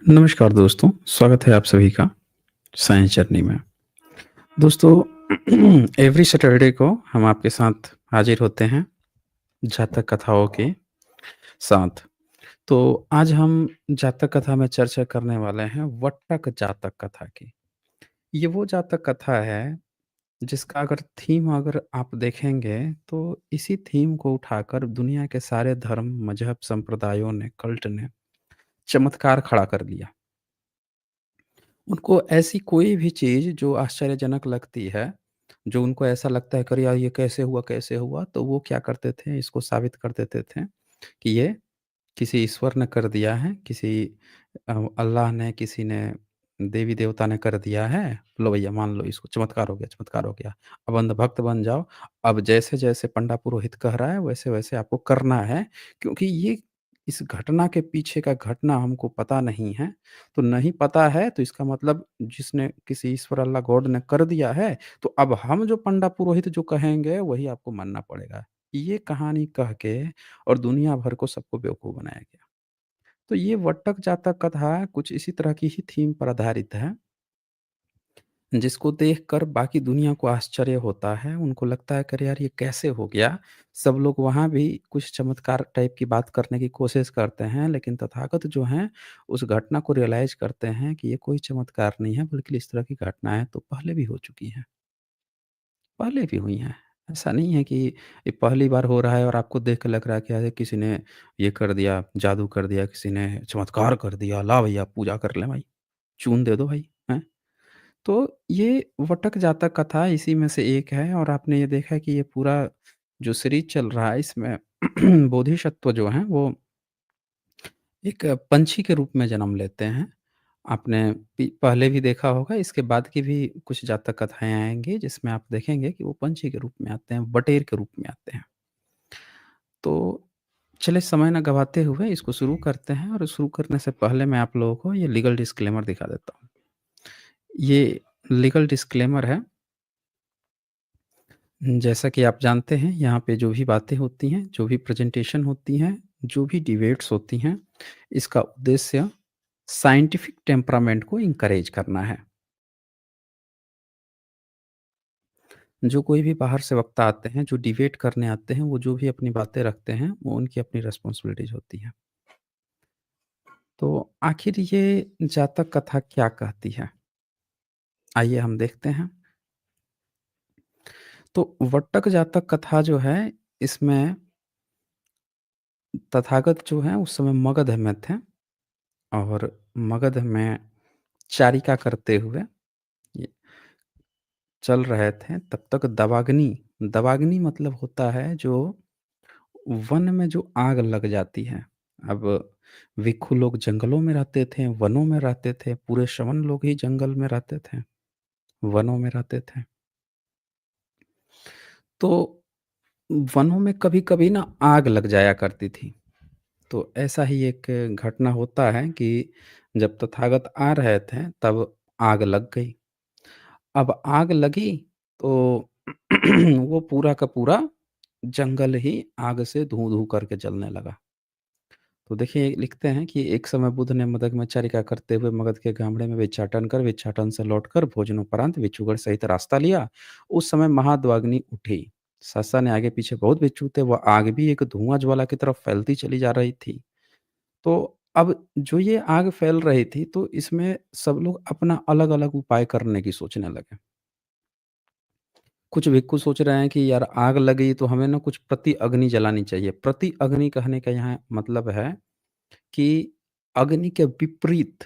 नमस्कार दोस्तों, स्वागत है आप सभी का साइंस जर्नी में। दोस्तों एवरी सैटरडे को हम आपके साथ हाजिर होते हैं जातक कथाओं के साथ। तो आज हम जातक कथा में चर्चा करने वाले हैं वट्टक जातक कथा की। ये वो जातक कथा है जिसका अगर आप देखेंगे तो इसी थीम को उठाकर दुनिया के सारे धर्म, मज़हब, संप्रदायों ने, कल्ट ने चमत्कार खड़ा कर लिया। उनको ऐसी कोई भी चीज़ जो आश्चर्यजनक लगती है, जो उनको ऐसा लगता है कि अरे यार ये कैसे हुआ, कैसे हुआ? तो वो क्या करते थे, इसको साबित कर देते थे कि ये किसी ईश्वर ने कर दिया है, किसी अल्लाह ने, किसी ने, देवी-देवता ने कर दिया है। लो भैया मान लो इसको, चमत्कार हो गया, चमत्कार हो गया। अब अंधभक्त बन जाओ। अब जैसे-जैसे पंडा पुरोहित कह रहा है, वैसे-वैसे आपको करना है, क्योंकि ये इस घटना के पीछे का घटना हमको पता नहीं है। तो नहीं पता है तो इसका मतलब जिसने किसी ईश्वर अल्लाह गॉड ने कर दिया है, तो अब हम जो पंडा पुरोहित जो कहेंगे वही आपको मानना पड़ेगा। ये कहानी कह के और दुनिया भर को सबको बेवकूफ़ बनाया गया। तो ये वट्टक जातक कथा कुछ इसी तरह की ही थीम पर आधारित है, जिसको देखकर बाकी दुनिया को आश्चर्य होता है। उनको लगता है कि अरे यार ये कैसे हो गया? सब लोग वहाँ भी कुछ चमत्कार टाइप की बात करने की कोशिश करते हैं, लेकिन तथागत जो हैं उस घटना को रियलाइज़ करते हैं कि ये कोई चमत्कार नहीं है, बल्कि इस तरह की घटनाएँ तो पहले भी हो चुकी हैं, पहले भी हुई हैं। ऐसा नहीं है कि ये पहली बार हो रहा है और आपको देख के लग रहा है कि अरे किसी ने ये कर दिया, जादू कर दिया, किसी ने चमत्कार कर दिया, ला भैया पूजा कर लें भाई, चून दे दो भाई, हैं? तो ये वटक जातक कथा इसी में से एक है और आपने ये देखा है कि ये पूरा जो सीरीज़ चल रहा है इसमें बोधिसत्व जो हैं वो एक पंछी के रूप में जन्म लेते हैं। आपने पहले भी देखा होगा, इसके बाद की भी कुछ जातक कथाएँ आएँगी जिसमें आप देखेंगे कि वो पंछी के रूप में आते हैं, बटेर के रूप में आते हैं। तो चलिए समय ना गँवाते हुए इसको शुरू करते हैं और शुरू करने से पहले मैं आप लोगों को ये लीगल डिस्क्लेमर दिखा देता हूँ। ये लीगल डिस्क्लेमर है। जैसा कि आप जानते हैं यहाँ पे जो भी बातें होती हैं, जो भी प्रेज़ेंटेशन होती हैं, जो भी डिबेट्स होती हैं, इसका उद्देश्य साइंटिफिक टेम्परामेंट को एनकरेज करना है। जो कोई भी बाहर से वक्ता आते हैं, जो डिबेट करने आते हैं, वो जो भी अपनी बातें रखते हैं, वो उनकी अपनी रिस्पॉन्सिबिलिटीज़ होती हैं। तो आखिर ये जातक कथा क्या कहती है? आइए हम देखते हैं। तो वट्टक जातक कथा जो है, इसमें तथागत जो हैं उस समय मगध में थे और मगध में चारिका करते हुए ये चल रहे थे, तब तक दवाग्नि दवाग्नि मतलब होता है जो वन में जो आग लग जाती है। अब भिक्षु लोग जंगलों में रहते थे, वनों में रहते थे, पूरे श्रमण लोग ही जंगल में रहते थे, वनों में रहते थे। तो वनों में कभी-कभी ना आग लग जाया करती थी। तो ऐसा ही एक घटना होता है कि जब तथागत आ रहे थे, तब आग लग गई। अब आग लगी तो वो पूरा का पूरा जंगल ही आग से धुँ-धुँ करके जलने लगा। तो देखिए लिखते हैं कि एक समय बुद्ध ने मदग में चरिका करते हुए मगध के गामड़े में भिक्षाटन कर भिक्षाटन से लौटकर भोजनोपरांत भिक्षुगण सहित रास्ता लिया। उस समय महाद्वाग्नि उठी। सहसा ने आगे पीछे बहुत भिक्षु थे, वह आग भी एक धुआँ ज्वाला की तरफ फैलती चली जा रही थी। तो अब जो ये आग फैल रही थी, तो इसमें सब लोग अपना अलग-अलग उपाय करने की सोचने लगे। कुछ भिक्षु सोच रहे हैं कि यार आग लगी तो हमें ना कुछ प्रति अग्नि जलानी चाहिए। प्रति अग्नि कहने का यहाँ मतलब है कि अग्नि के विपरीत,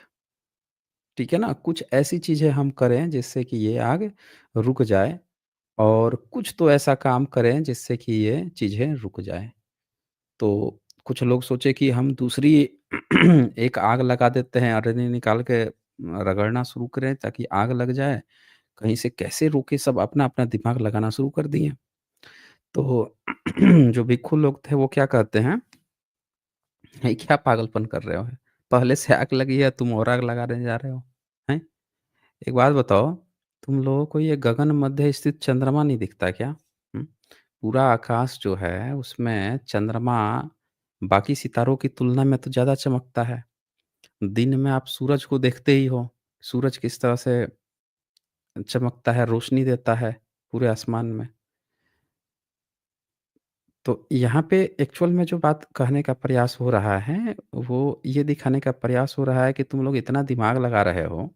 ठीक है ना? कुछ ऐसी चीज़ें हम करें जिससे कि ये आग रुक जाए और कुछ तो ऐसा काम करें जिससे कि ये चीज़ें रुक जाएँ। तो कुछ लोग सोचे कि हम दूसरी एक आग लगा देते हैं, अग्नि निकाल के रगड़ना शुरू करें ताकि आग लग जाए। कहीं से कैसे रोके, सब अपना-अपना दिमाग लगाना शुरू कर दिए। तो जो भिक्षु लोग थे वो क्या कहते हैं, ये क्या पागलपन कर रहे हो? पहले से आग लगी है, तुम और आग लगाने जा रहे हो, हैं? एक बात बताओ, तुम लोगों को ये गगन मध्य स्थित चंद्रमा नहीं दिखता क्या? हुँ? पूरा आकाश जो है उसमें चंद्रमा बाकी सितारों की तुलना में तो ज़्यादा चमकता है दिन में आप सूरज को देखते ही हो, सूरज किस तरह से चमकता है, रोशनी देता है पूरे आसमान में। तो यहाँ पे एक्चुअल में जो बात कहने का प्रयास हो रहा है, वो ये दिखाने का प्रयास हो रहा है कि तुम लोग इतना दिमाग लगा रहे हो,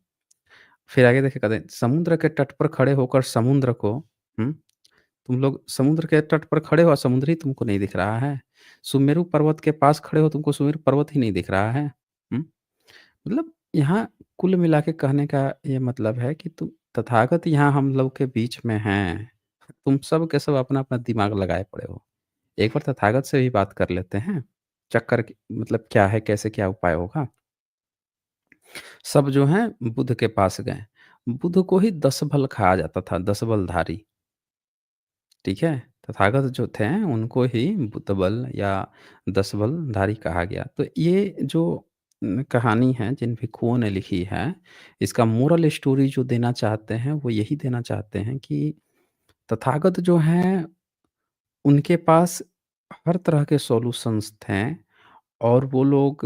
फिर आगे देखिए कहते हैं, समुद्र के तट पर खड़े होकर समुद्र को हुँ, तुम लोग समुद्र के तट पर खड़े हो और समुद्र ही तुमको नहीं दिख रहा है। सुमेरु पर्वत के पास खड़े हो, तुमको सुमेरु पर्वत ही नहीं दिख रहा है। हुँ? मतलब यहाँ कुल मिला के कहने का ये मतलब है कि तुम तथागत यहाँ हम लोग के बीच में हैं। तुम सब के सब अपना-अपना दिमाग लगाए पड़े हो। एक बार तथागत से भी बात कर लेते हैं। चक्कर क मतलब क्या है, कैसे क्या उपाय होगा? सब जो हैं बुध के पास गए। बुध को ही 10 बल कहा जाता था, 10 बलधारी, ठीक है? तथागत जो थे उनको ही बुध बल या 10 बलधारी कहा गया। तो ये जो कहानी है जिन भिक्षुओं ने लिखी है, इसका मोरल स्टोरी जो देना चाहते हैं वो यही देना चाहते हैं कि तथागत जो हैं उनके पास हर तरह के सॉल्यूशंस थे और वो लोग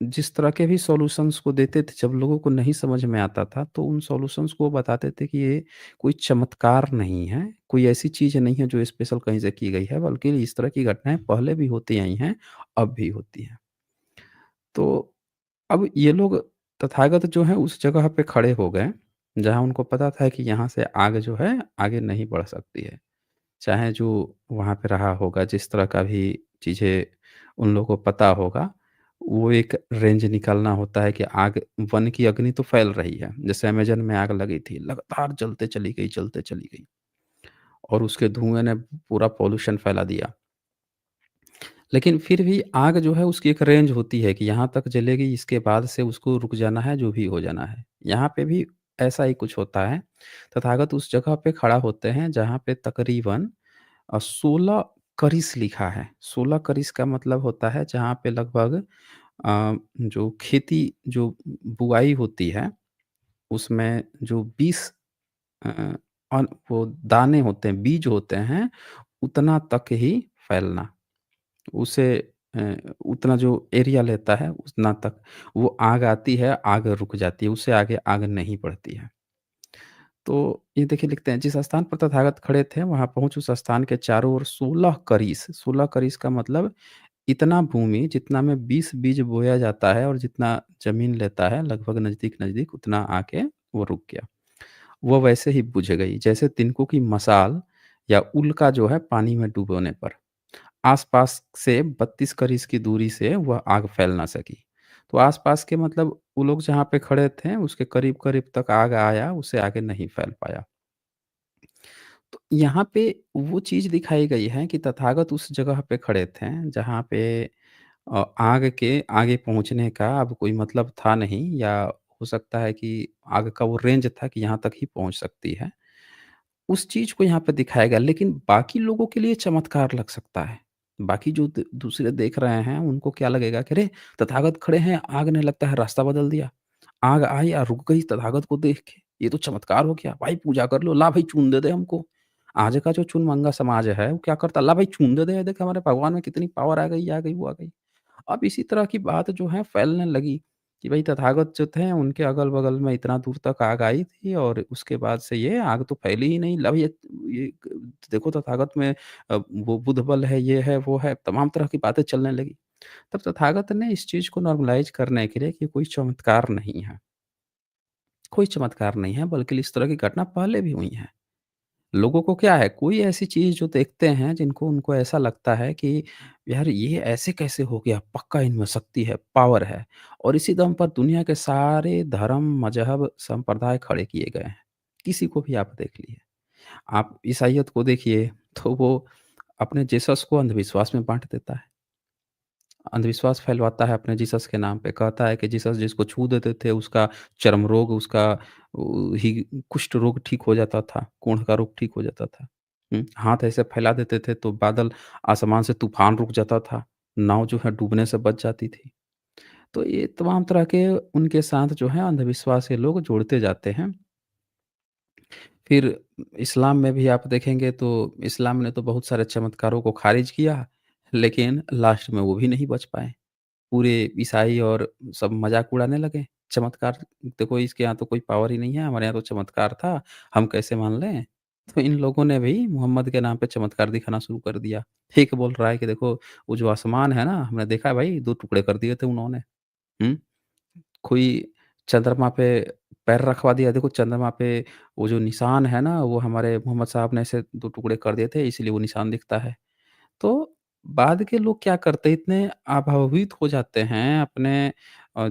जिस तरह के भी सॉल्यूशंस को देते थे, जब लोगों को नहीं समझ में आता था, तो उन सॉल्यूशंस को वो बताते थे कि ये कोई चमत्कार नहीं है, कोई ऐसी चीज़ नहीं है जो स्पेशल कहीं से की गई है, बल्कि इस तरह की घटनाएँ पहले भी होती आई हैं, अब भी होती हैं। तो अब ये लोग तथागत जो हैं उस जगह पे खड़े हो गए, जहाँ उनको पता था कि यहाँ से आग जो है, आगे नहीं बढ़ सकती है। चाहे जो वहाँ पे रहा होगा, जिस तरह का भी चीज़ें उन लोगों को पता होगा, वो एक रेंज निकालना होता है कि आग वन की अग्नि तो फैल रही है। जैसे अमेज़न में आग लगी थी, लगातार जलते चली गई और उसके धुएँ ने पूरा पॉल्यूशन फैला दिया। लेकिन फिर भी आग जो है उसकी एक रेंज होती है कि यहाँ तक जलेगी, इसके बाद से उसको रुक जाना है, जो भी हो जाना है। यहाँ पे भी ऐसा ही कुछ होता है। तथागत उस जगह पे खड़ा होते हैं जहाँ पे तकरीबन 16 करिस लिखा है। 16 करिस का मतलब होता है जहाँ पे लगभग जो खेती जो बुआई होती है, उसमें जो 20 अ, वो दाने होते हैं, बीज होते हैं, उतना तक ही फैलना। उसे अ, उतना जो एरिया लेता है, उतना तक वो आग आती है, आग रुक जाती है, उससे आगे आग नहीं बढ़ती है। तो ये देखिए लिखते हैं, जिस स्थान पर तथागत खड़े थे, वहाँ पहुँच उस स्थान के चारों ओर 16 करीस का मतलब इतना भूमि जितना में 20 बीज बोया जाता है और जितना ज़मीन लेता है, लगभग नज़दीक-नज़दीक उतना आके वो रुक गया। वो वैसे ही बुझ गई, जैसे तिनकों की मशाल या उल्का जो है पानी में डूबोने पर। आस-पास से 32 करीस की दूरी से वह आग फैल ना सकी। तो आस-पास के मतलब वो लोग जहाँ पे खड़े थे, उसके करीब-करीब तक आग आया, उससे आगे नहीं फैल पाया। तो यहाँ पे वो चीज़ दिखाई गई है कि तथागत उस जगह पे खड़े थे, जहाँ पे आग के आगे पहुँचने का अब कोई मतलब था नहीं या हो सकता है कि आग का वो रेंज था कि यहाँ तक ही पहुँच सकती है। उस चीज़ को यहाँ पे दिखाया गया, लेकिन बाकी लोगों के लिए चमत्कार लग सकता है। बाकी जो दूसरे देख रहे हैं, उनको क्या लगेगा कि अरे! तथागत खड़े हैं, आग ने लगता है रास्ता बदल दिया। आग आई और रुक गई तथागत को देख के, ये तो चमत्कार हो गया। भाई पूजा कर लो, ला भाई चून दे दे हमको। आज का जो चुन-मंगा समाज है, वो क्या करता है, ला भाई चून दे दे, देख हमारे भगवान में कितनी पावर आ गई, वो आ गई। अब इसी तरह की बात जो है फैलने लगी कि भई तथागत जो थे उनके अगल-बगल में इतना दूर तक आग आई थी और उसके बाद से ये आग तो फैली ही नहीं। लब ये देखो तथागत में वो बुध बल है, ये है, वो है, तमाम तरह की बातें चलने लगी। तब तथागत ने इस चीज़ को नॉर्मलाइज़ करने के लिए कि कोई चमत्कार नहीं है, कोई चमत्कार नहीं है बल्कि इस तरह की घटना पहले भी हुई है। लोगों को क्या है, कोई ऐसी चीज़ जो देखते हैं जिनको उनको ऐसा लगता है कि यार ये ऐसे कैसे हो गया? पक्का इनमें शक्ति है, पावर है और इसी दम पर दुनिया के सारे धर्म, मज़हब, संप्रदाय खड़े किए गए हैं। किसी को भी आप देख लिए। आप ईसाइयत को देखिए तो वो अपने जीसस को अंधविश्वास में बाँट देता है। अंधविश्वास फैलवाता है अपने जीसस के नाम पे, कहता है कि जीसस जिसको छू देते थे उसका चर्म रोग, उसका ही कुष्ठ रोग ठीक हो जाता था, कोढ़ का रोग ठीक हो जाता था। हाथ ऐसे फैला देते थे तो बादल आसमान से तूफ़ान रुक जाता था, नाव जो है डूबने से बच जाती थी। तो ये तमाम तरह के उनके साथ जो है अंधविश्वास के लोग जोड़ते जाते हैं। फिर इस्लाम में भी आप देखेंगे तो इस्लाम ने तो बहुत सारे चमत्कारों को ख़ारिज किया, लेकिन लास्ट में वो भी नहीं बच पाए। पूरे ईसाई और सब मज़ाक उड़ाने लगे। चमत्कार देखो इसके यहाँ तो कोई पावर ही नहीं है, हमारे यहाँ तो चमत्कार था, हम कैसे मान लें? तो इन लोगों ने भी मोहम्मद के नाम पे चमत्कार दिखाना शुरू कर दिया। एक बोल रहा है कि देखो वो जो आसमान है ना, हमने देखा है भाई 2 टुकड़े कर दिए थे उन्होंने। हुँ? कोई चंद्रमा पे पैर रखवा दिया, देखो चंद्रमा पे वो जो निशान है ना, वो हमारे मोहम्मद साहब ने ऐसे 2 टुकड़े कर दिए थे, इसीलिए वो निशान दिखता है। तो बाद के लोग क्या करते हैं, इतने अभावित हो जाते हैं अपने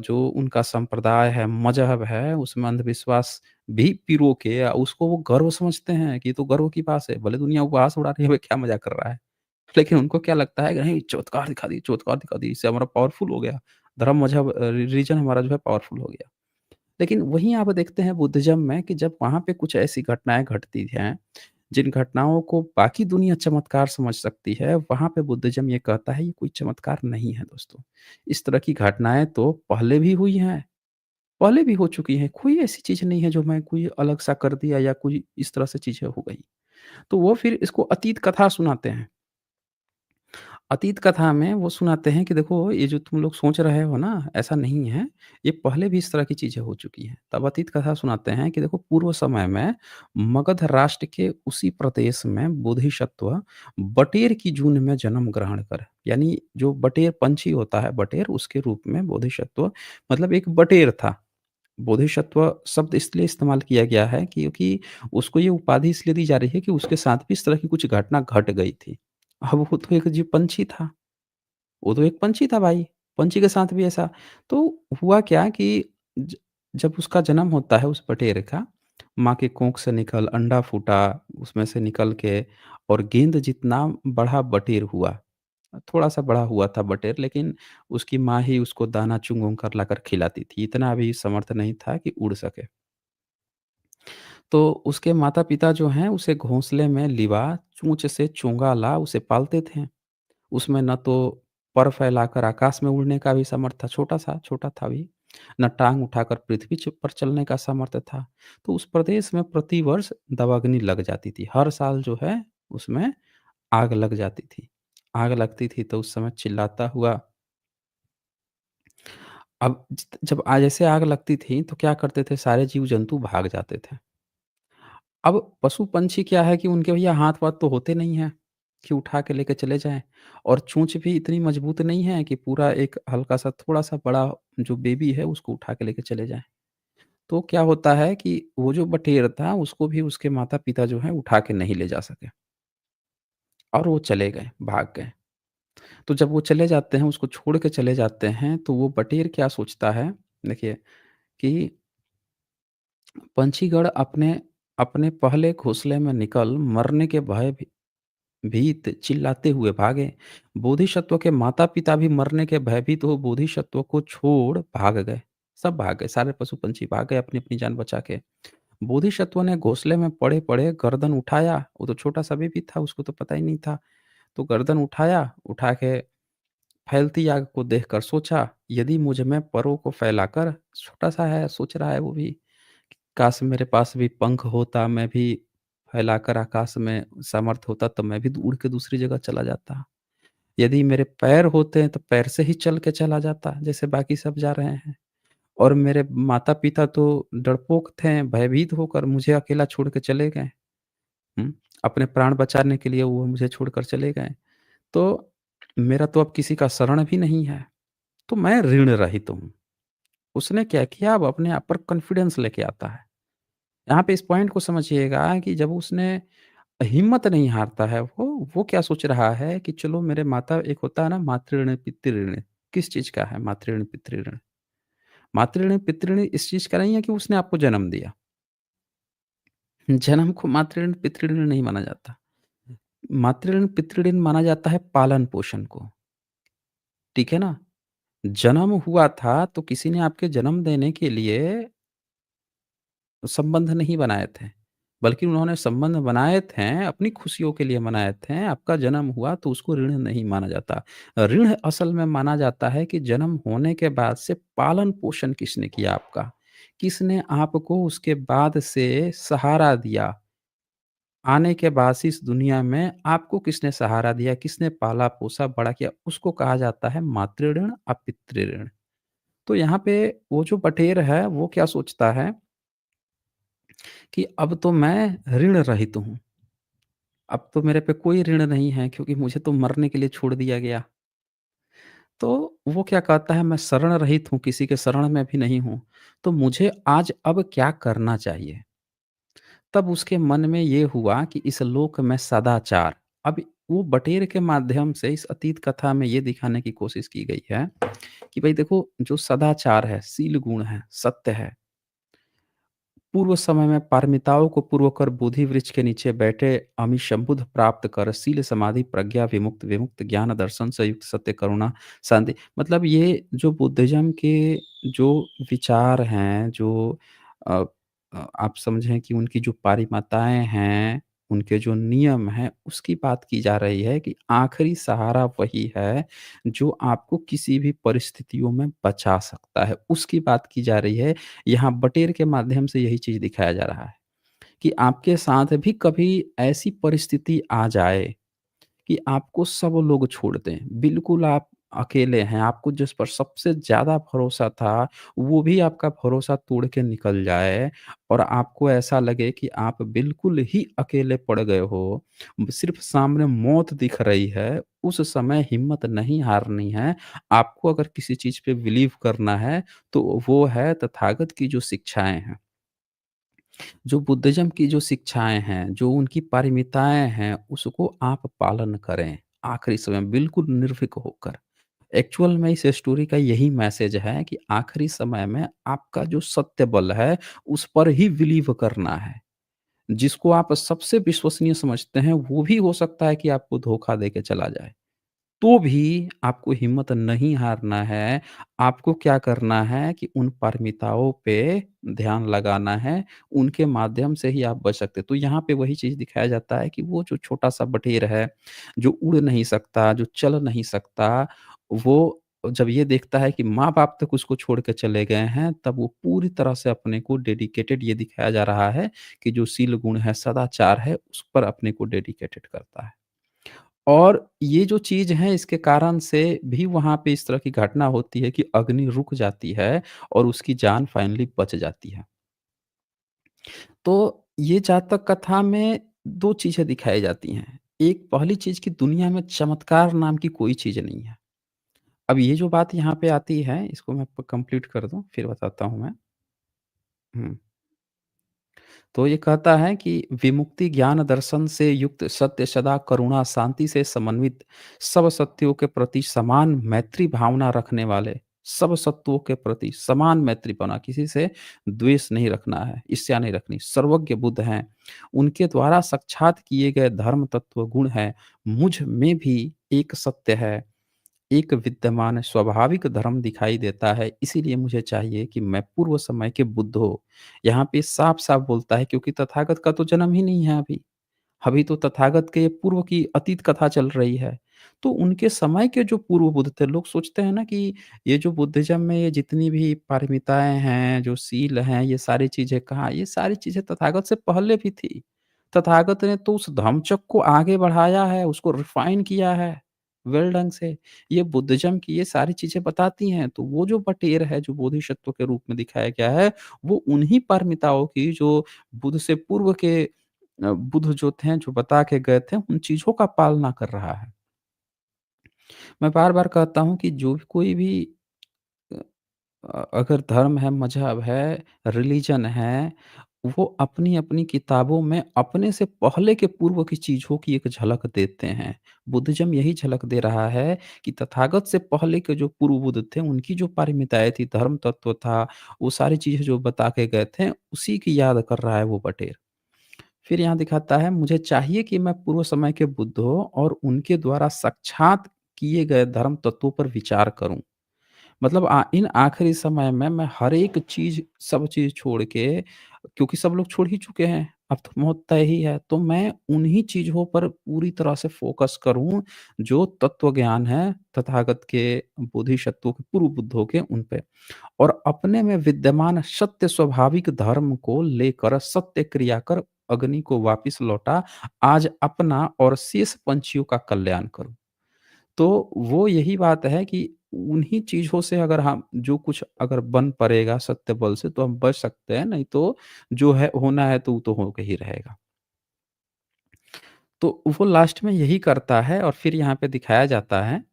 जो उनका संप्रदाय है, मज़हब है, उसमें अंधविश्वास भी पिरो के उसको वो गर्व समझते हैं कि ये तो गर्व की बात है। भले दुनिया उपहास उड़ा रही है, भाई क्या मज़ाक कर रहा है। लेकिन उनको क्या लगता है कि नहीं चमत्कार दिखा दी, इससे हमारा पावरफुल हो गया। धर्म, मज़हब रिलीजन हमारा जो है पावरफुल हो गया। लेकिन वहीं आप देखते हैं बुद्धिज़्म में कि जब वहाँ पे कुछ ऐसी घटनाएँ घटती हैं, जिन घटनाओं को बाकी दुनिया चमत्कार समझ सकती है, वहाँ पे बुद्धिज़्म ये कहता है ये कोई चमत्कार नहीं है दोस्तों। इस तरह की घटनाएँ तो पहले भी हुई हैं, पहले भी हो चुकी हैं, कोई ऐसी चीज़ नहीं है जो मैं कोई अलग-सा कर दिया या कोई इस तरह से चीज़ें हो गई। तो वो फिर इसको अतीत कथा सुनाते हैं। अतीत कथा में वो सुनाते हैं कि देखो ये जो तुम लोग सोच रहे हो ना, ऐसा नहीं है, ये पहले भी इस तरह की चीज़ें हो चुकी हैं। तब अतीत कथा सुनाते हैं कि देखो पूर्व समय में मगध राष्ट्र के उसी प्रदेश में बोधिसत्व बटेर की जून में जन्म ग्रहण कर यानी जो बटेर पंछी होता है बटेर उसके रूप में बोधिसत्व मतलब एक बटेर था। बोधिसत्व शब्द इसलिए इस्तेमाल किया गया है क्योंकि उसको ये उपाधि इसलिए दी जा रही है कि उसके साथ भी इस तरह की कुछ घटना घट गई थी। अब वो तो एक जीव पंछी था, वो तो एक पंछी था भाई, पंछी के साथ भी ऐसा। तो हुआ क्या कि ज जब उसका जन्म होता है उस बटेर का, माँ के कोख से निकल अंडा फूटा, उसमें से निकल के और गेंद जितना बड़ा बटेर हुआ। थोड़ा-सा बड़ा हुआ था बटेर लेकिन उसकी माँ ही उसको दाना चुन-वुन कर लाकर खिलाती थी, इतना भी समर्थ नहीं था कि उड़ सके। तो उसके माता-पिता जो हैं उसे घोंसले में लिवा, चोंच से चोंगा ला उसे पालते थे। उसमें ना तो पर फैलाकर आकाश में उड़ने का भी सामर्थ्य था, छोटा-सा छोटा था भी, ना टाँग उठाकर पृथ्वी पर चलने का सामर्थ्य था। तो उस प्रदेश में प्रतिवर्ष दावाग्नि लग जाती थी। हर साल जो है उसमें आग लग जाती थी। आग लगती थी तो उस समय चिल्लाता हुआ अब जब जैसे आग लगती थी तो क्या करते थे सारे जीव-जंतु भाग जाते थे। अब पशु-पंछी क्या है कि उनके भैया हाथ-वाथ तो होते नहीं हैं, कि उठा के लेके चले जाएँ और चोंच भी इतनी मजबूत नहीं है कि पूरा एक हल्का-सा थोड़ा-सा बड़ा जो बेबी है उसको उठा के लेके चले जाएँ। तो क्या होता है कि वो जो बटेर था उसको भी उसके माता-पिता जो हैं उठा के नहीं ले जा सके और वो चले गए, भाग गए। तो जब वो चले जाते हैं, उसको छोड़ के चले जाते हैं, तो वो बटेर क्या सोचता है देखिए कि पंछीगण अपने अपने पहले घोंसले में निकल मरने के भय भीत चिल्लाते हुए भागे। बोधिसत्व के माता-पिता भी मरने के भयभीत हो बोधिसत्व को छोड़ भाग गए। सब भाग गए, सारे पशु-पंछी भाग गए अपनी-अपनी जान बचा के। बोधिसत्व ने घोंसले में पड़े-पड़े गर्दन उठाया, वो तो छोटा-सा बेबी था, उसको तो पता ही नहीं था। तो गर्दन उठाया, उठा के फैलती आग को देखकर सोचा, यदि मुझ में परों को फैलाकर छोटा-सा है, सोच रहा है वो भी, काश मेरे पास भी पंख होता, मैं भी फैलाकर आकाश में सामर्थ होता तो मैं भी उड़ के दूसरी जगह चला जाता। यदि मेरे पैर होते तो पैर से ही चल के चला जाता, जैसे बाकी सब जा रहे हैं। और मेरे माता-पिता तो डरपोक थे, भयभीत होकर मुझे अकेला छोड़ के चले गए। हुँ? अपने प्राण बचाने के लिए वो मुझे छोड़कर चले गए। तो मेरा तो अब किसी का शरण भी नहीं है, तो मैं ऋण रहित हूँ। उसने क्या किया अब अपने आप पर कॉन्फिडेंस लेके आता है। यहाँ पे इस पॉइंट को समझिएगा कि जब उसने हिम्मत नहीं हारता है वो क्या सोच रहा है कि चलो मेरे माता एक होता है ना मातृ-ऋण, पितृ-ऋण, किस चीज़ का है मातृ-ऋण, पितृ-ऋण? मातृ-ऋण, पितृ-ऋण इस चीज़ का नहीं है कि उसने आपको जन्म दिया। जन्म को मातृ-ऋण, पितृ-ऋण नहीं माना जाता। मातृ-ऋण, पितृ-ऋण माना जाता है पालन-पोषण को, ठीक है ना? जन्म हुआ था तो किसी ने आपके जन्म देने के लिए संबंध नहीं बनाए थे, बल्कि उन्होंने संबंध बनाए थे, अपनी खुशियों के लिए बनाए थे। आपका जन्म हुआ तो उसको ऋण नहीं माना जाता। ऋण असल में माना जाता है कि जन्म होने के बाद से पालन-पोषण किसने किया आपका? किसने आपको उसके बाद से सहारा दिया? आने के बाद से इस दुनिया में आपको किसने सहारा दिया, किसने पाला-पोसा, बड़ा किया, उसको कहा जाता है मातृ-ऋण, अपितृ-ऋण। तो यहाँ पे वो जो बटेर है, वो क्या सोचता है कि अब तो मैं ऋण रहित हूँ। अब तो मेरे पे कोई ऋण नहीं है क्योंकि मुझे तो मरने के लिए छोड़ दिया गया। तो वो क्या कहता है मैं शरण रहित हूँ, किसी के शरण में भी नहीं हूँ। तो मुझे आज अब क्या करना चाहिए? तब उसके मन में ये हुआ कि इस लोक में सदाचार। अब वो बटेर के माध्यम से इस अतीत कथा में ये दिखाने की कोशिश की गई है कि भई देखो जो सदाचार है, शील गुण है, सत्य है, पूर्व समय में पारमिताओं को पूर्व कर बोधि वृक्ष के नीचे बैठे अमिशंबुध प्राप्त कर शील समाधि प्रज्ञा विमुक्त विमुक्त ज्ञान दर्शन से युक्त सत्य करुणा शांति मतलब ये जो बुद्धिज्म के जो विचार हैं जो अ, आप समझें कि उनकी जो पारिमाताएं हैं उनके जो नियम हैं उसकी बात की जा रही है कि आखिरी सहारा वही है जो आपको किसी भी परिस्थितियों में बचा सकता है उसकी बात की जा रही है यहाँ बटेर के माध्यम से यही चीज़ दिखाया जा रहा है कि आपके साथ भी कभी ऐसी परिस्थिति आ जाए कि आपको सब लोग छोड़ दें। बिल्कुल आप अकेले हैं, आपको जिस पर सबसे ज़्यादा भरोसा था, वो भी आपका भरोसा तोड़ के निकल जाए और आपको ऐसा लगे कि आप बिल्कुल ही अकेले पड़ गए हो, सिर्फ़ सामने मौत दिख रही है, उस समय हिम्मत नहीं हारनी है। आपको अगर किसी चीज़ पे बिलीव करना है, तो वो है तथागत की जो शिक्षाएँ हैं। जो बुद्धिज़्म की जो शिक्षाएँ हैं, जो उनकी पारमिताएँ हैं, उसको आप पालन करें, आखिरी समय में बिल्कुल निर्भीक होकर। एक्चुअल में इस स्टोरी का यही मैसेज है कि आखिरी समय में आपका जो सत्य बल है, उस पर ही बिलीव करना है। जिसको आप सबसे विश्वसनीय समझते हैं, वो भी हो सकता है कि आपको धोखा दे के चला जाए। तो भी आपको हिम्मत नहीं हारना है। आपको क्या करना है कि उन पारमिताओं पे ध्यान लगाना है, उनके माध्यम से ही आप बच सकते हैं। तो यहाँ पे वही चीज़ दिखाया जाता है कि वो जो छोटा-सा बटेर है, जो उड़ नहीं सकता, जो चल नहीं सकता, वो जब ये देखता है कि माँ-बाप तक उसको छोड़ के चले गए हैं, तब वो पूरी तरह से अपने को डेडिकेटेड ये दिखाया जा रहा है कि जो शील गुण है, सदाचार है, उस पर अपने को डेडिकेटेड करता है। और ये जो चीज़ है इसके कारण से भी वहाँ पे इस तरह की घटना होती है कि अग्नि रुक जाती है और उसकी जान फाइनली बच जाती है। तो ये जातक कथा में 2 चीज़ें दिखाई जाती हैं। एक पहली चीज़ कि दुनिया में चमत्कार नाम की कोई चीज़ नहीं है। अब ये जो बात यहाँ पे आती है इसको मैं प कंप्लीट कर दूँ फिर बताता हूँ मैं। हुँ। तो ये कहता है कि विमुक्ति ज्ञान दर्शन से युक्त सत्य सदा करुणा शांति से समन्वित सब सत्यों के प्रति समान मैत्री भावना रखने वाले सब सत्वों के प्रति समान मैत्री भावना किसी से द्वेष नहीं रखना है ईर्ष्या नहीं रखनी सर्वज्ञ बुद्ध हैं उनके द्वारा साक्षात किए गए धर्म तत्व गुण है मुझ में भी एक सत्य है एक विद्यमान स्वाभाविक धर्म दिखाई देता है, इसीलिए मुझे चाहिए कि मैं पूर्व समय के बुद्ध हो। यहाँ पे साफ-साफ बोलता है क्योंकि तथागत का तो जन्म ही नहीं है अभी। अभी तो तथागत के पूर्व की अतीत कथा चल रही है। तो उनके समय के जो पूर्व बुद्ध थे, लोग सोचते हैं ना कि ये जो बुद्धिज़्म में ये जितनी भी पारमिताएँ हैं, जो सील हैं, ये सारी चीज़ें कहाँ? ये सारी चीज़ें तथागत से पहले भी थी। तथागत ने तो उस धम्मचक्र को आगे बढ़ाया है, उसको रिफ़ाइन किया है, वेल ढंग से। ये बुद्धिज़्म की ये सारी चीज़ें बताती हैं, तो वो जो बटेर है, जो बोधिसत्व के रूप में दिखाया गया है, वो उन्हीं पारमिताओं की जो बुद्ध से पूर्व के बुद्ध जो थे, जो बता के गए थे, उन चीज़ों का पालना कर रहा है। मैं बार-बार कहता हूँ कि जो भी कोई भी अ अगर धर्म है, मज़हब है, रिलिजन है, वो अपनी-अपनी किताबों में अपने से पहले के पूर्व की चीज़ों की एक झलक देते हैं। बुद्धिज़्म यही झलक दे रहा है कि तथागत से पहले के जो पूर्व बुद्ध थे, उनकी जो पारमिताएँ थी, धर्म तत्व था, वो सारी चीज़ें जो बता के गए थे, उसी की याद कर रहा है वो बटेर। फिर यहाँ दिखाता है मुझे चाहिए कि मैं पूर्व समय के बुद्धों और उनके द्वारा साक्षात किए गए धर्म तत्वों पर विचार करूँ। मतलब इन आखिरी समय में मैं हर एक चीज़ सब चीज़ छोड़ के क्योंकि सब लोग छोड़ ही चुके हैं, अब तो मौत तय ही है, तो मैं उन्हीं चीज़ों पर पूरी तरह से फ़ोकस करूँ, जो तत्व ज्ञान है तथागत के बोधिसत्वों के पूर्व बुद्धों के उन पे। और अपने में विद्यमान सत्य स्वाभाविक धर्म को लेकर सत्य क्रिया कर अग्नि को वापिस लौटा, आज अपना और शेष पंछियों का कल्याण करूँ। तो वो यही बात है कि उन्हीं चीज़ों से अगर हम जो कुछ अगर बन पड़ेगा सत्य बल से तो हम बच सकते हैं, नहीं तो जो है होना है तो वो तो होके ही रहेगा। तो वो लास्ट में यही करता है और फिर यहाँ पे दिखाया जाता है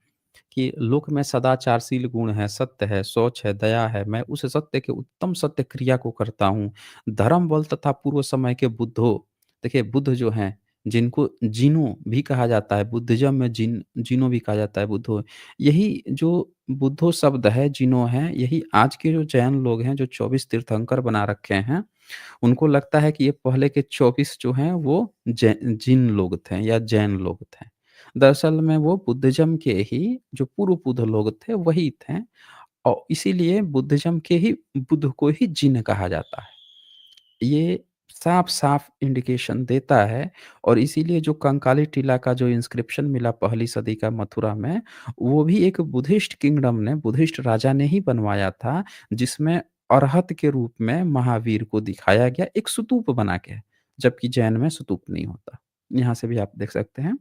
कि लोक में सदाचारशील गुण है, सत्य है, शौच है, दया है, मैं उस सत्य के उत्तम सत्य क्रिया को करता हूँ। धर्म बल तथा पूर्व समय के बुद्धों देखिए बुद्ध जो हैं, जिनको जिनों भी कहा जाता है, बुद्धिज़्म में जिनों भी कहा जाता है बुद्धों। यही जो बुद्धो शब्द है, जिनों है, यही आज के जो जैन लोग हैं, जो 24 तीर्थंकर बना रखे हैं, उनको लगता है कि ये पहले के 24 जो हैं वो जिन लोग थे या जैन लोग थे। दरअसल में वो बुद्धिज़्म के ही जो पूर्व बुद्ध लोग थे वही थे और इसीलिए बुद्धिज़्म के ही बुद्ध को ही जिन कहा जाता है। ये साफ-साफ इंडिकेशन देता है और इसीलिए जो कंकाली टीला का जो इंस्क्रिप्शन मिला पहली सदी का मथुरा में, वो भी एक बुद्धिस्ट किंगडम ने, बुद्धिस्ट राजा ने ही बनवाया था, जिसमें अरहत के रूप में महावीर को दिखाया गया एक स्तूप बना के, जबकि जैन में स्तूप नहीं होता। यहाँ से भी आप देख सकते हैं।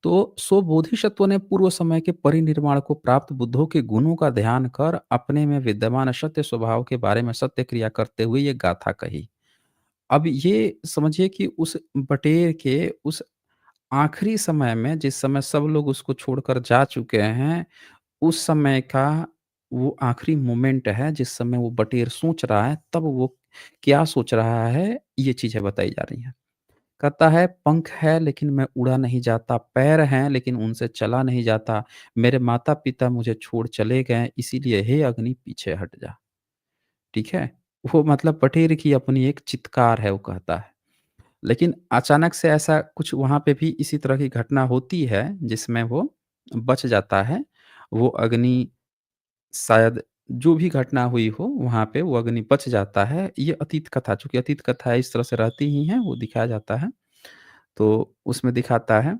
तो सो बोधिसत्वों ने पूर्व समय के परिनिर्वाण को प्राप्त बुद्धों के गुणों का ध्यान कर अपने में विद्यमान सत्य स्वभाव के बारे में सत्य क्रिया करते हुए ये गाथा कही। अब ये समझिए कि उस बटेर के उस आखिरी समय में जिस समय सब लोग उसको छोड़कर जा चुके हैं, उस समय का वो आखिरी मोमेंट है जिस समय वो बटेर सोच रहा है, तब वो क्या सोच रहा है, ये चीज़ें बताई जा रही हैं। कहता है पंख है लेकिन मैं उड़ा नहीं जाता, पैर हैं लेकिन उनसे चला नहीं जाता, मेरे माता-पिता मुझे छोड़ चले गए इसीलिए हे अग्नि पीछे हट जा। ठीक है? वो मतलब बटेर की अपनी एक चित्कार है वो कहता है। लेकिन अचानक से ऐसा कुछ वहाँ पे भी इसी तरह की घटना होती है जिसमें वो बच जाता है। वो अग्नि शायद जो भी घटना हुई हो वहाँ पे वो अग्नि बच जाता है। ये अतीत कथा चूँकि अतीत कथा इस तरह से रहती ही हैं, वो दिखाया जाता है। तो उसमें दिखाता है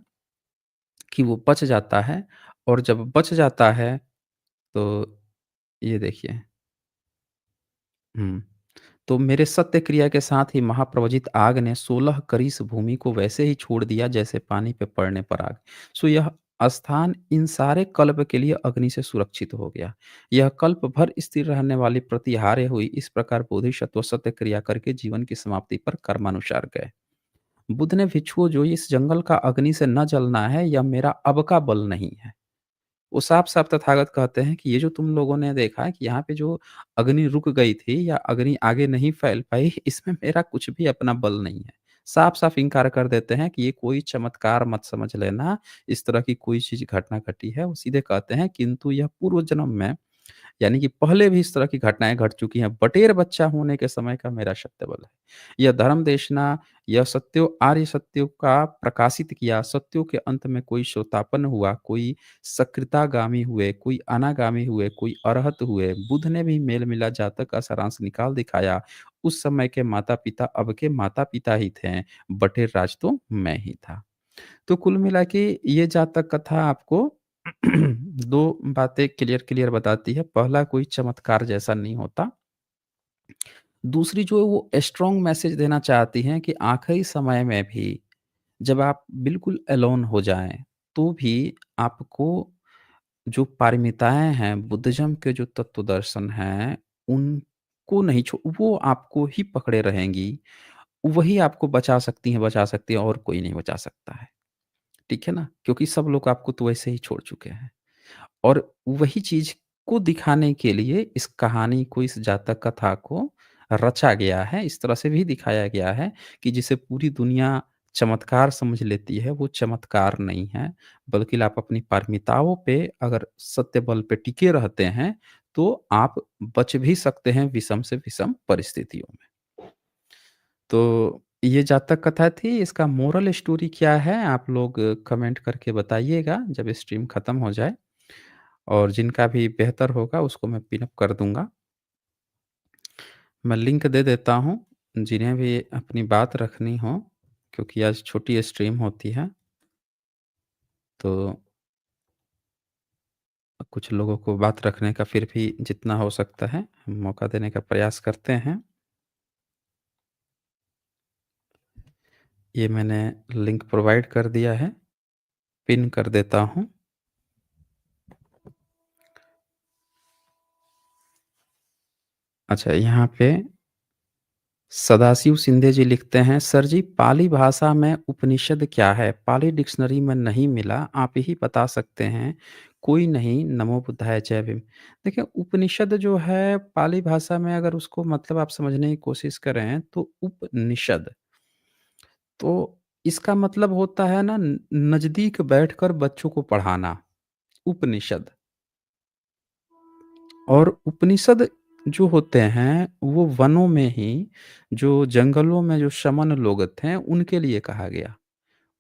कि वो बच जाता है और जब बच जाता है तो ये देखिए हुँ। तो मेरे सत्य क्रिया के साथ ही महाप्रवजित आग ने 16 करीस भूमि को वैसे ही छोड़ दिया जैसे पानी पे पड़ने पर आग। सो यह स्थान इन सारे कल्प के लिए अग्नि से सुरक्षित हो गया। यह कल्प भर स्थिर रहने वाली प्रतिहार्य हुई इस प्रकार बोधिसत्व सत्य क्रिया करके जीवन की समाप्ति पर कर्मानुसार गए। बुद्ध ने भिक्षुओं जो इस जंगल का अग्नि से न जलना है यह मेरा अब का बल नहीं है। वो साफ-साफ तथागत कहते हैं कि ये जो तुम लोगों ने देखा कि यहाँ पे जो अग्नि रुक गई थी या अग्नि आगे नहीं फैल पाई, इसमें मेरा कुछ भी अपना बल नहीं है। साफ-साफ इनकार कर देते हैं कि ये कोई चमत्कार मत समझ लेना, इस तरह की कोई चीज़ घटना घटी है। वो सीधे कहते हैं किंतु यह पूर्व जन्म में यानी कि पहले भी इस तरह की घटनाएँ घट चुकी हैं। बटेर बच्चा होने के समय का मेरा सत्य बल है। यह धर्म देशना, यह सत्यों आर्य सत्यों का प्रकाशित किया, सत्यों के अंत में कोई श्रोतापन्न हुआ, कोई सकृतागामी हुए, कोई अनागामी हुए, कोई अरहत हुए। बुद्ध ने भी मेल मिला जातक का सारांश निकाल दिखाया। उस समय के माता-पिता अब के माता-पिता ही थे, बटेर राज तो मैं ही था। तो कुल मिला के ये जातक कथा आपको 2 बातें क्लियर क्लियर बताती है। पहला कोई चमत्कार जैसा नहीं होता। दूसरी जो है वो स्ट्रॉन्ग मैसेज देना चाहती हैं कि आखिरी समय में भी जब आप बिल्कुल अलोन हो जाएँ, तो भी आपको जो पारमिताएँ हैं, बुद्धिज़्म के जो तत्व दर्शन हैं, उनको नहीं छो वो आपको ही पकड़े रहेंगी। वही आपको बचा सकती हैं और कोई नहीं बचा सकता है। ठीक है ना? क्योंकि सब लोग आपको तो वैसे ही छोड़ चुके हैं। और वही चीज़ को दिखाने के लिए इस कहानी को, इस जातक कथा को रचा गया है। इस तरह से भी दिखाया गया है कि जिसे पूरी दुनिया चमत्कार समझ लेती है, वो चमत्कार नहीं है, बल्कि आप अपनी पारमिताओं पे अगर सत्य बल पे टिके रहते हैं, तो आप बच भी सकते हैं विषम से विषम परिस्थितियों में। तो ये जातक कथा थी, इसका मोरल स्टोरी क्या है? आप लोग कमेंट करके बताइएगा जब स्ट्रीम खत्म हो जाए। और जिनका भी बेहतर होगा उसको मैं पिन अप कर दूँगा। मैं लिंक दे देता हूँ, जिन्हें भी अपनी बात रखनी हो, क्योंकि आज छोटी स्ट्रीम होती है, तो कुछ लोगों को बात रखने का फिर भी जितना हो सकता है, हम मौका देने का प्रयास करते हैं। ये मैंने लिंक प्रोवाइड कर दिया है, पिन कर देता हूँ। अच्छा, यहाँ पे सदाशिव शिंदे जी लिखते हैं, सर जी पाली भाषा में उपनिषद क्या है? पाली डिक्शनरी में नहीं मिला, आप ही बता सकते हैं। कोई नहीं, नमो बुद्धाय, जय भीम। देखिए, उपनिषद जो है पाली भाषा में अगर उसको मतलब आप समझने की कोशिश करें तो उपनिषद, तो इसका मतलब होता है ना नज़दीक बैठकर बच्चों को पढ़ाना, उपनिषद। और उपनिषद जो होते हैं, वो वनों में ही, जो जंगलों में जो शमन लोग थे, उनके लिए कहा गया।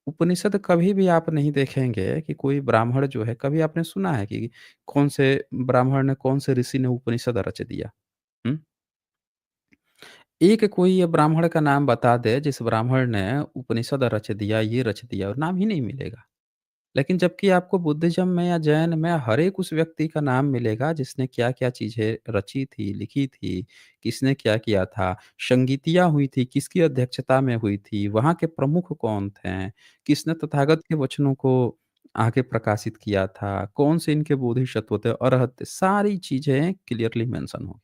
उपनिषद कभी भी आप नहीं देखेंगे कि कोई ब्राह्मण जो है, कभी आपने सुना है कि कौन से ब्राह्मण ने, कौन से ऋषि ने उपनिषद रच दिया? हुँ? एक कोई ये ब्राह्मण का नाम बता दे, जिस ब्राह्मण ने उपनिषद रच दिया, ये रच दिया, और नाम ही नहीं मिलेगा। लेकिन जबकि आपको बुद्धिज़्म में या जैन में हर एक उस व्यक्ति का नाम मिलेगा जिसने क्या-क्या चीज़ें रची थी, लिखी थी, किसने क्या किया था, संगीतियाँ हुई थी, किसकी अध्यक्षता में हुई थी, वहाँ के प्रमुख कौन थे, किसने तथागत के वचनों को आगे प्रकाशित किया था, कौन से इनके बोधिसत्व थे, अरहत थे, सारी चीज़ें क्लियरली मेंशन हों।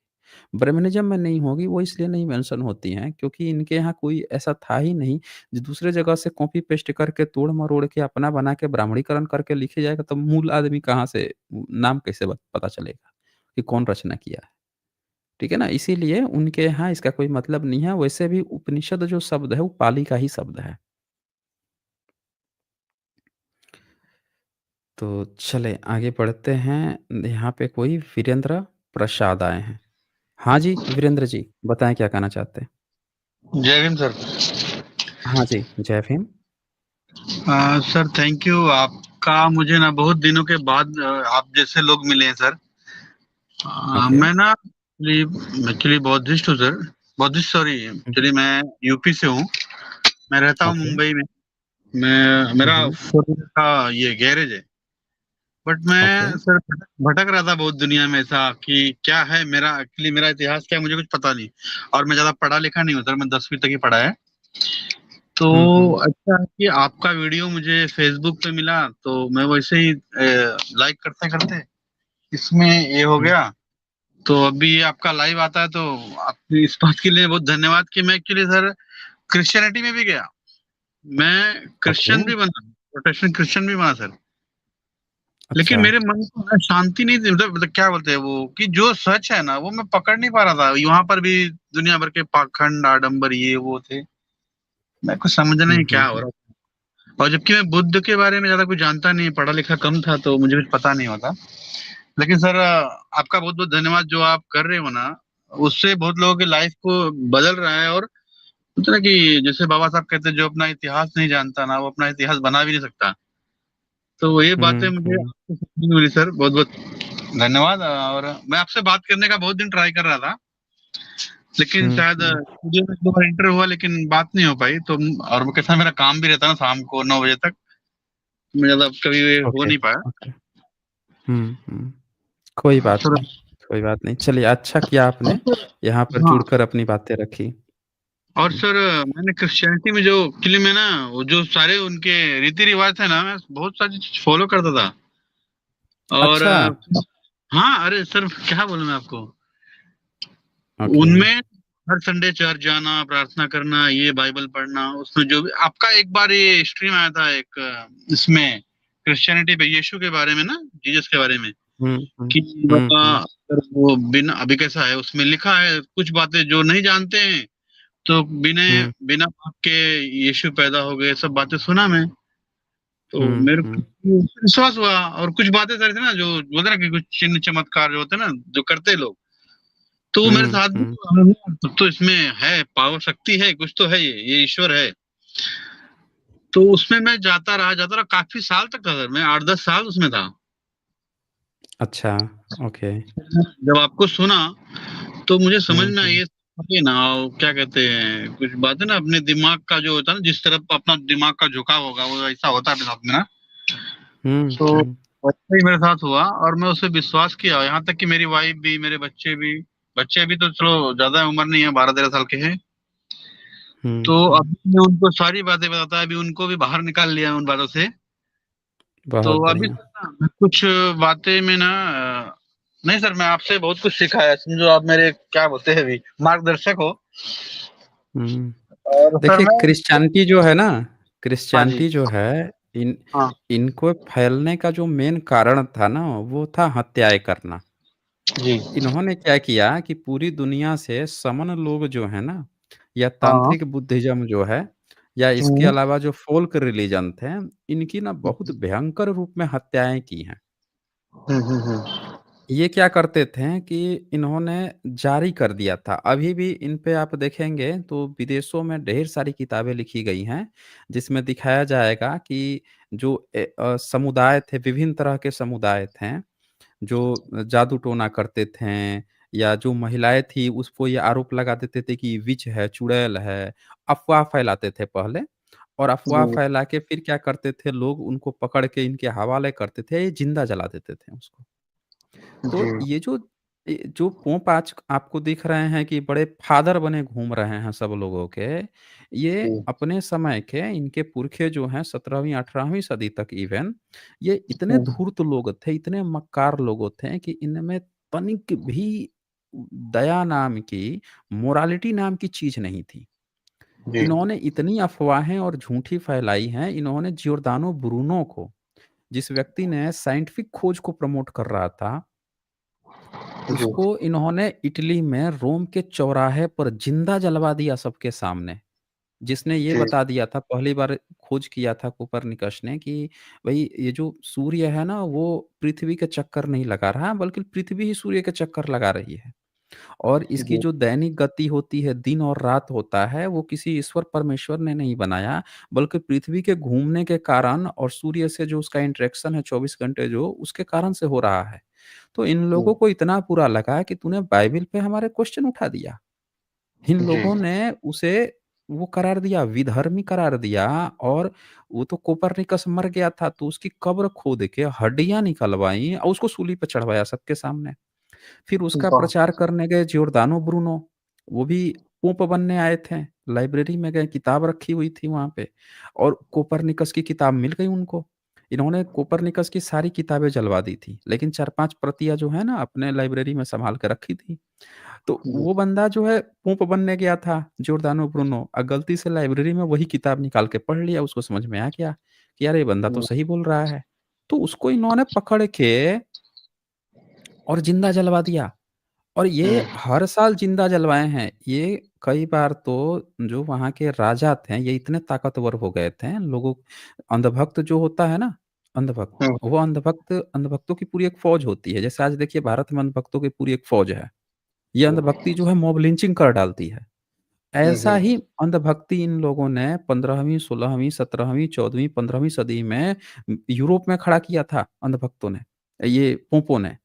ब्रह्मनिज़्म में नहीं होगी, वो इसलिए नहीं मेंशन होती हैं क्योंकि इनके यहाँ कोई ऐसा था ही नहीं, जो दूसरे जगह से कॉपी पेस्ट करके तोड़-मरोड़ के अपना बना के ब्राह्मणीकरण करके लिखे जाएगा, तो मूल आदमी कहाँ से नाम कैसे पता चलेगा कि कौन रचना किया है? ठीक है ना? इसीलिए उनके यहाँ इसका कोई मतलब नहीं है, वैसे भी उपनिषद जो शब्द है, वो पाली का ही शब्द है। तो चलें आगे बढ़ते हैं, यहाँ पे कोई वीरेंद्र प्रसाद आए हैं। हाँ जी, वीरेंद्र जी, बताएँ क्या कहना चाहते हैं? जय भीम सर। हाँ जी, जय भीम। सर थैंक यू आपका। मुझे ना बहुत दिनों के बाद आप जैसे लोग मिले हैं सर। ओके, मैं ना एक्चुअली बौद्धिस्ट हूँ सर। बौद्धिस्ट सॉरी, हुँ, एक्चुअली मैं यूपी से हूँ। मैं रहता हूँ ओके, मुंबई में। मैं हुँ, मेरा हुँ, 4 व्हीलर का ये गैरेज है। बट ओके, मैं सर भटक रहा था बहुत दुनिया में, ऐसा कि क्या है मेरा, एक्चुअली मेरा इतिहास क्या है मुझे कुछ पता नहीं। और मैं ज्यादा पढ़ा लिखा नहीं हूँ सर, मैं 10वीं तक ही पढ़ा है। तो हुँ, हुँ, अच्छा है कि आपका वीडियो मुझे फेसबुक पे मिला, तो मैं वैसे ही लाइक करते करते इसमें ये हो हुँ, गया। तो अभी ये आपका लाइव आता है, तो आपके इस बात के लिए बहुत धन्यवाद कि मैं एक्चुअली सर क्रिश्चियनिटी में भी गया। मैं ओके, क्रिश्चियन भी बना, प्रोटेस्टेंट क्रिश्चियन भी बना सर। लेकिन अच्छा, मेरे मन को ना शांति नहीं थी, मतलब क्या बोलते हैं वो, कि जो सच है ना वो मैं पकड़ नहीं पा रहा था। वहां पर भी दुनिया भर के पाखंड आडंबर ये वो थे। मैं कुछ समझ हुँ, नहीं हुँ, क्या हो हुँ, रहा। और जबकि मैं बुद्ध के बारे में ज्यादा कुछ जानता नहीं, पढ़ा लिखा कम था, तो मुझे कुछ पता नहीं होता। लेकिन सर आपका बहुत बहुत धन्यवाद जो आप कर रहे हो ना। उससे बहुत लोगों की लाइफ को बदल रहा है। और होता है ना कि जैसे बाबा साहब कहते हैं, जो अपना इतिहास नहीं जानता ना, वो अपना इतिहास बना भी नहीं सकता। तो ये बातें हुँ, मुझे हुँ, आपसे सीखने को मिली सर, बहुत बहुत धन्यवाद। और मैं आपसे बात करने का बहुत दिन ट्राई कर रहा था, लेकिन हुँ, शायद हुँ, स्टूडियो में 2 बार इंटरव्यू हुआ, लेकिन बात नहीं हो पाई। तो और वो कैसा, मेरा काम भी रहता है ना शाम को 9 बजे तक, मैं ज्यादा कभी हो ओके, नहीं पाया। ओके, हुँ, हुँ, कोई बात सर नहीं, कोई बात नहीं। चलिए, अच्छा किया और आपने सर यहाँ पर हाँ, जुड़कर अपनी बातें रखी। और हुँ, सर मैंने क्रिश्चियनिटी में जो एक्चुअली में ना, वो जो सारे उनके रीति रिवाज थे ना, मैं बहुत सारी चीज फॉलो करता था। और अच्छा, हाँ, अरे सर क्या बोलूं मैं आपको, ओके, उनमें हर संडे चर्च जाना, प्रार्थना करना, ये बाइबल पढ़ना, उसमें जो भी आपका एक बार ये स्ट्रीम आया था एक इसमें क्रिश्चियनिटी पे, यीशु के बारे में ना, जीसस के बारे में, हुँ, हुँ, कि हुँ, बाबा हुँ, अगर वो बिना, अभी कैसा है उसमें लिखा है कुछ बातें जो नहीं जानते हैं, तो बिना हुँ, बिना पाप के यीशु पैदा हो गए, सब बातें सुना मैं। तो हुँ, मेरे को हुँ, विश्वास हुआ। और कुछ बातें सर थे ना, जो बोलते हैं ना कि कुछ चिन्ह चमत्कार जो होते हैं ना, जो करते हैं लोग, तो वो मेरे हुँ, साथ भी हुँ, तब तो इसमें है, पावर शक्ति है, कुछ तो है, ये ईश्वर है। तो उसमें मैं जाता रहा, काफी साल तक था सर, मैं 8-10 साल उसमें था। अच्छा, ओके, जब आपको सुना तो मुझे समझ हुँ, में आई हुँ, ये ये ना, वो क्या कहते हैं, कुछ बात है ना, अपने दिमाग का जो होता है ना, जिस तरफ अपना दिमाग का झुकाव होगा वो ऐसा होता है अपने साथ में ना। हुँ, तो हुँ, वैसे ही मेरे साथ हुआ, और मैं उसे विश्वास किया, यहाँ तक कि मेरी वाइफ भी, मेरे बच्चे भी। बच्चे अभी तो चलो ज्यादा उम्र नहीं है, 12-13 साल के हैं। हुँ, तो हुँ। अभी मैं उनको सारी बातें बताता, अभी उनको भी बाहर निकाल लिया उन बातों से। तो बहुत अभी बढ़िया। सर ना मैं कुछ बातें में ना नहीं सर, मैं आपसे बहुत कुछ सीखा है, समझो आप मेरे क्या बोलते हैं अभी मार्गदर्शक हो। हुँ। और सर देखिए मैं क्रिश्चियनिटी जो है ना, हाँ जी, क्रिश्चियनिटी जो है इन हाँ, इनको फैलने का जो मेन कारण था ना, वो था हत्याएँ करना। जी, इन्होंने क्या किया कि पूरी दुनिया से समन लोग जो हैं ना, या हाँ, तांत्रिक बुद्धिज़्म जो है, या इसके हुँ, अलावा जो फ़ोल्क रिलीजन थे, इनकी ना बहुत भयंकर रूप में हत्याएँ की हैं। हुँ, हुँ, हुँ, ये क्या करते थे कि इन्होंने जारी कर दिया था। अभी भी इन पे आप देखेंगे तो विदेशों में ढेर सारी किताबें लिखी गई हैं, जिसमें दिखाया जाएगा कि जो समुदाय थे, विभिन्न तरह के समुदाय थे, जो जादू टोना करते थे, या जो महिलाएँ थी उसको ये आरोप लगा देते थे कि विच है, चुड़ैल है, अफ़वाह फैलाते थे पहले, और अफ़वाह जी, फैला के फिर क्या करते थे लोग उनको पकड़ के इनके हवाले करते थे, ये ज़िंदा जला देते थे उसको। तो जी, जो पोंप आज आपको दिख रहे हैं कि बड़े फ़ादर बने घूम रहे हैं सब लोगों के, ये जी, अपने समय के इनके पुरखे जो हैं 17वीं 18वीं सदी तक इवेन, ये इतने हुँ, धूर्त लोग थे, इतने मक्कार लोग थे कि इनमें तनिक भी दया नाम की, मोरालिटी नाम की चीज़ नहीं थी। जी, इन्होंने इतनी अफ़वाहें और झूठी फैलाई हैं, इन्होंने जियोर्दानो ब्रूनो को, जिस व्यक्ति ने साइंटिफिक खोज को प्रमोट कर रहा था, जी, उसको इन्होंने इटली में रोम के चौराहे पर ज़िंदा जलवा दिया सबके सामने। जिसने ये जी, बता दिया था, पहली बार खोज किया था कोपरनिकस ने कि भई ये जो सूर्य है ना, वो पृथ्वी के चक्कर नहीं लगा रहा है, बल्कि पृथ्वी ही सूर्य के चक्कर लगा रही है। और इसकी जी, जो दैनिक गति होती है, दिन और रात होता है, वो किसी ईश्वर परमेश्वर ने नहीं बनाया, बल्कि पृथ्वी के घूमने के कारण और सूर्य से जो उसका इंटरेक्शन है 24 घंटे जो, उसके कारण से हो रहा है। तो इन लोगों को इतना बुरा लगा कि तूने बाइबिल पे हमारे क्वेश्चन उठा दिया। इन जी, लोगों ने उसे वो करार दिया, विधर्मी करार दिया, और वो तो कोपरनिकस मर गया था, तो उसकी कब्र खोद के हड्डियाँ निकलवाई और उसको सूली पे चढ़वाया सबके सामने। फिर उसका वाह! प्रचार करने गए जियोर्दानो ब्रूनो, वो भी पोप बनने आए थे। लाइब्रेरी में गए, किताब रखी हुई थी वहाँ पे, और कोपरनिकस की किताब मिल गई उनको। इन्होंने कोपरनिकस की सारी किताबें जलवा दी थी, लेकिन 4-5 प्रतियाँ जो है ना अपने लाइब्रेरी में सँभाल के रखी थी। तो जी, वो बंदा जो है पोप बनने गया था जियोर्दानो ब्रूनो, गलती से लाइब्रेरी में वही किताब निकाल के पढ़ लिया, उसको समझ में आ गया कि यार ये बंदा तो हुँ, सही बोल रहा है। तो उसको इन्होंने पकड़ के और ज़िंदा जलवा दिया। और ये हुँ, हर साल ज़िंदा जलवाए हैं। ये कई बार तो जो वहाँ के राजा थे, ये इतने ताकतवर हो गए थे, लोगों अंधभक्त जो होता है ना, अंधभक्त, हुँ, वो अंधभक्तों की पूरी एक फ़ौज होती है। जैसे आज देखिए भारत में अंधभक्तों की पूरी एक फ़ौज है। ये अंधभक्ति जो है मॉब लिंचिंग कर डालती है। हुँ, ऐसा हुँ, ही अंधभक्ति इन लोगों ने 15वीं, 16वीं, 17वीं, 14वीं, 15वीं सदी में यूरोप में खड़ा किया था अंधभक्तों ने, ये पोपों ने।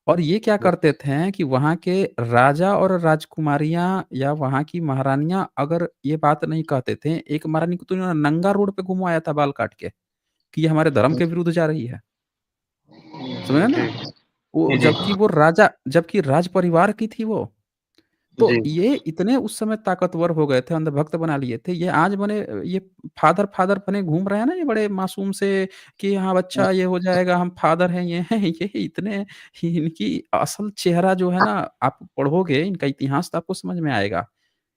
और ये क्या करते थे कि वहाँ के राजा और राजकुमारियाँ या वहाँ की महारानियाँ अगर ये बात नहीं कहते थे, एक महारानी को तो इन्होंने नंगा रोड पे घुमवाया था बाल काट के, कि ये हमारे धर्म हुँ, के विरुद्ध जा रही है। समझे जी, ना? वो जी, जी, जबकि राज परिवार की थी वो। तो जी, ये इतने उस समय ताकतवर हो गए थे, अंधभक्त बना लिए थे। ये आज बने ये फादर बने घूम रहे हैं ना, ये बड़े मासूम से कि हाँ, हुँ, बच्चा ये हो जाएगा, हम फादर हैं, ये हैं, ये इतने इनकी असल चेहरा जो है ना, आप पढ़ोगे इनका इतिहास तो आपको समझ में आएगा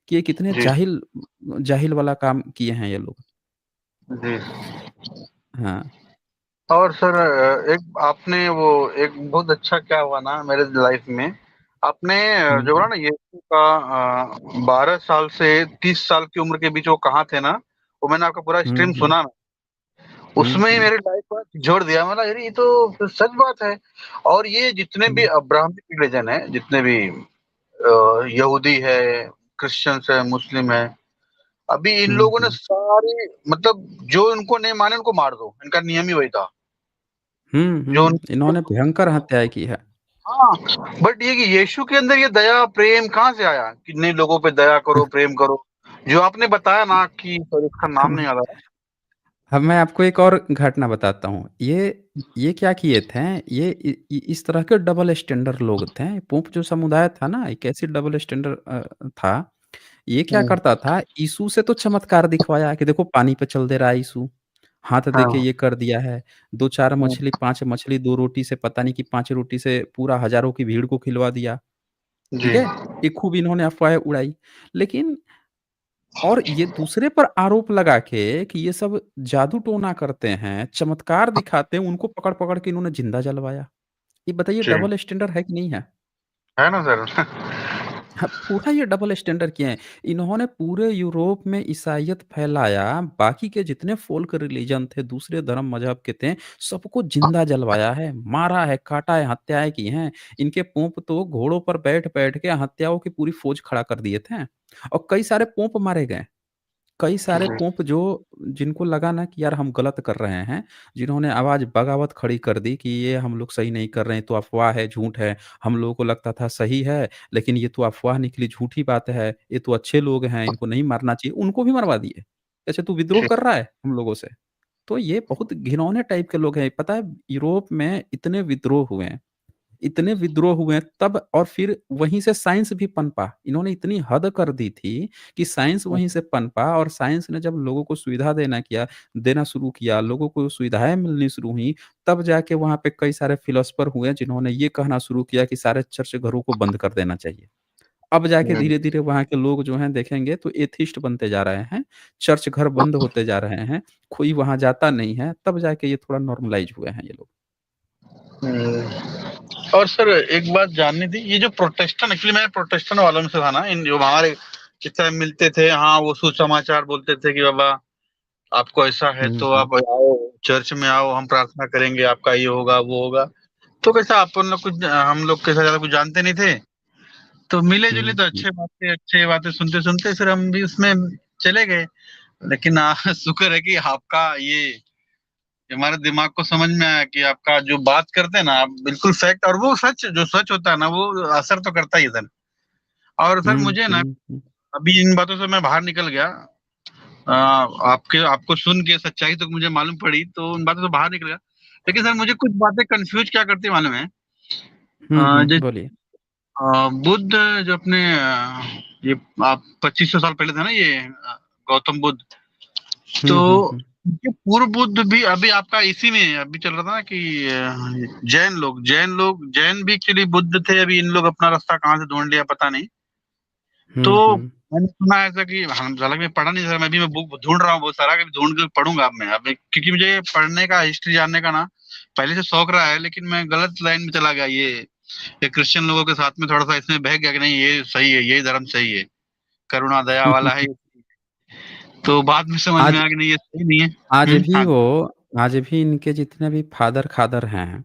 कि ये कितने जी, जाहिल वाला काम किए हैं ये लोग। जी। हाँ। और सर एक आपने वो एक बहुत अच्छा क्या हुआ ना मेरे लाइफ में, आपने हुँ, जो बोला हुँ। ना यीशु का 12 साल से 30 साल की उम्र के बीच वो कहाँ थे ना, वो मैंने आपका पूरा हुँ, स्ट्रीम हुँ। सुना ना, हुँ, उसमें ही हुँ। मेरी लाइफ पर जोड़ दिया। मतलब यार ये तो फिर सच बात है। और ये जितने भी हुँ, ब्राह्मणिक रिलीजन है, जितने भी यहूदी है, क्रिश्चियंस है, मुस्लिम है, अभी इन हुँ, लोगों ने हुँ। सारे मतलब जो इनको नहीं माने उनको मार दो, इनका नियम ही वही था। हुँ, जो हुँ। इन्होंने भयंकर हत्याएँ की है। हाँ, बट ये कि यीशु के अंदर ये दया प्रेम कहाँ से आया कि नहीं लोगों पे दया करो, प्रेम करो? जो आपने बताया ना कि सॉरी इसका नाम नहीं याद आ रहा। अब मैं आपको एक और घटना बताता हूँ। ये क्या किए थे, ये इस तरह के डबल स्टैंडर्ड लोग थे। पोप जो समुदाय था ना, एक ऐसी डबल स्टैंडर्ड था। ये क्या करता था, यीशु से तो चमत्कार दिखवाया कि देखो पानी पे चल दे रहा है यीशु, हाथ देके हाँ, ये कर दिया है, 2-4 हुँ, मछली, 5 मछली, 2 रोटी से पता नहीं कि 5 रोटी से पूरा हज़ारों की भीड़ को खिलवा दिया, ठीक जी, है? ये खूब इन्होंने अफ़वाहें उड़ाई। लेकिन और ये दूसरे पर आरोप लगा के कि ये सब जादू-टोना करते हैं, चमत्कार दिखाते हैं, उनको पकड़-पकड़ के इन्होंने ज़िंदा जलवाया। ये बताइए जी, डबल स्टैंडर्ड है कि नहीं है? है ना सर? हाँ, पूरा ये डबल स्टैंडर्ड किए हैं। इन्होंने पूरे यूरोप में ईसाइयत फैलाया, बाकी के जितने फ़ोल्क रिलीजन थे, दूसरे धर्म मज़हब के थे, सबको ज़िंदा जलवाया है, मारा है, काटा है, हत्याएँ की हैं। इनके पोंप तो घोड़ों पर बैठ-बैठ के हत्याओं की पूरी फ़ौज खड़ा कर दिए थे और कई सारे पोंप मारे गए। कई सारे जी, पोंप जो जिनको लगा ना कि यार हम गलत कर रहे हैं, जिन्होंने आवाज़ बगावत खड़ी कर दी कि ये हम लोग सही नहीं कर रहे हैं, तो अफ़वाह है, झूठ है। हम लोगों को लगता था सही है, लेकिन ये तो अफ़वाह निकली, झूठी बात है, ये तो अच्छे लोग हैं, इनको नहीं मारना चाहिए, उनको भी मरवा दिए। अच्छा तू विद्रोह जी, कर रहा है हम लोगों से? तो ये बहुत घिनौने टाइप के लोग हैं। पता है यूरोप में इतने विद्रोह हुए हैं। इतने विद्रोह हुए तब और फिर वहीं से साइंस भी पनपा। इन्होंने इतनी हद कर दी थी कि साइंस वहीं से पनपा और साइंस ने जब लोगों को सुविधा देना शुरू किया, लोगों को सुविधाएँ मिलनी शुरू हुई, तब जाके वहाँ पे कई सारे फिलॉसफर हुए जिन्होंने ये कहना शुरू किया कि सारे चर्च घरों को बंद कर देना चाहिए। अब जाके हुँ, धीरे-धीरे वहाँ के लोग जो हैं देखेंगे तो एथिस्ट बनते जा रहे हैं, चर्च घर बंद होते जा रहे हैं, कोई वहाँ जाता नहीं है, तब जाके ये थोड़ा नॉर्मलाइज़ हुए हैं ये लोग। और सर एक बात जाननी थी, ये जो प्रोटेस्टेंट एक्चुअली मैं प्रोटेस्टेंट वालों में से था ना, इन जो हमारे जिस टाइम मिलते थे, हाँ, वो सुसमाचार बोलते थे कि बाबा आपको ऐसा है हुँ, तो हुँ। आप आओ, चर्च में आओ, हम प्रार्थना करेंगे, आपका ये होगा, वो होगा। तो कैसा अपन लोग कुछ हम लोग कैसा ज़्यादा कुछ जानते नहीं थे, तो मिले-जुले हुँ, तो हुँ। अच्छे बातें सुनते-सुनते फिर हम भी उसमें चले गए। लेकिन शुक्र है कि आपका ये हमारे दिमाग को समझ में आया कि आपका जो बात करते हैं ना आप बिल्कुल फैक्ट और वो सच जो सच होता है ना वो असर तो करता ही है सर। और सर हुँ, मुझे ना हुँ, हुँ। अभी इन बातों से मैं बाहर निकल गया। आपके आपको सुन के सच्चाई तो मुझे मालूम पड़ी तो उन बातों से बाहर निकल गया। लेकिन सर मुझे कुछ बातें कंफ्यूज क्या करती है मालूम है? हुँ, हुँ, जैसे बोलिए। बुद्ध जो अपने ये आप 2500 साल पहले थे ना ये गौतम बुद्ध। तो हुँ, हुँ, हुँ। ये पूर्व बुद्ध भी अभी आपका इसी में अभी चल रहा था ना कि जैन भी एक्चुअली बुद्ध थे अभी इन लोग अपना रास्ता कहाँ से ढूंढ लिया पता नहीं। तो हुँ, हुँ। मैंने सुना है ऐसा कि हम हालांकि मैं पढ़ा नहीं था मैं बुक ढूंढ रहा हूँ बहुत सारा कि ढूंढ के पढ़ूंगा अब मैं अब क्योंकि मुझे पढ़ने का हिस्ट्री जानने का ना पहले से शौक रहा है लेकिन मैं गलत लाइन में चला गया ये क्रिश्चियन लोगों के साथ में थोड़ा सा इसमें बह गया कि नहीं ये सही है यही धर्म सही है करुणा दया वाला है तो बाद में समझ में आज आया कि नहीं ये सही नहीं है। आज भी हाँ। वो आज भी इनके जितने भी फादर-खादर हैं,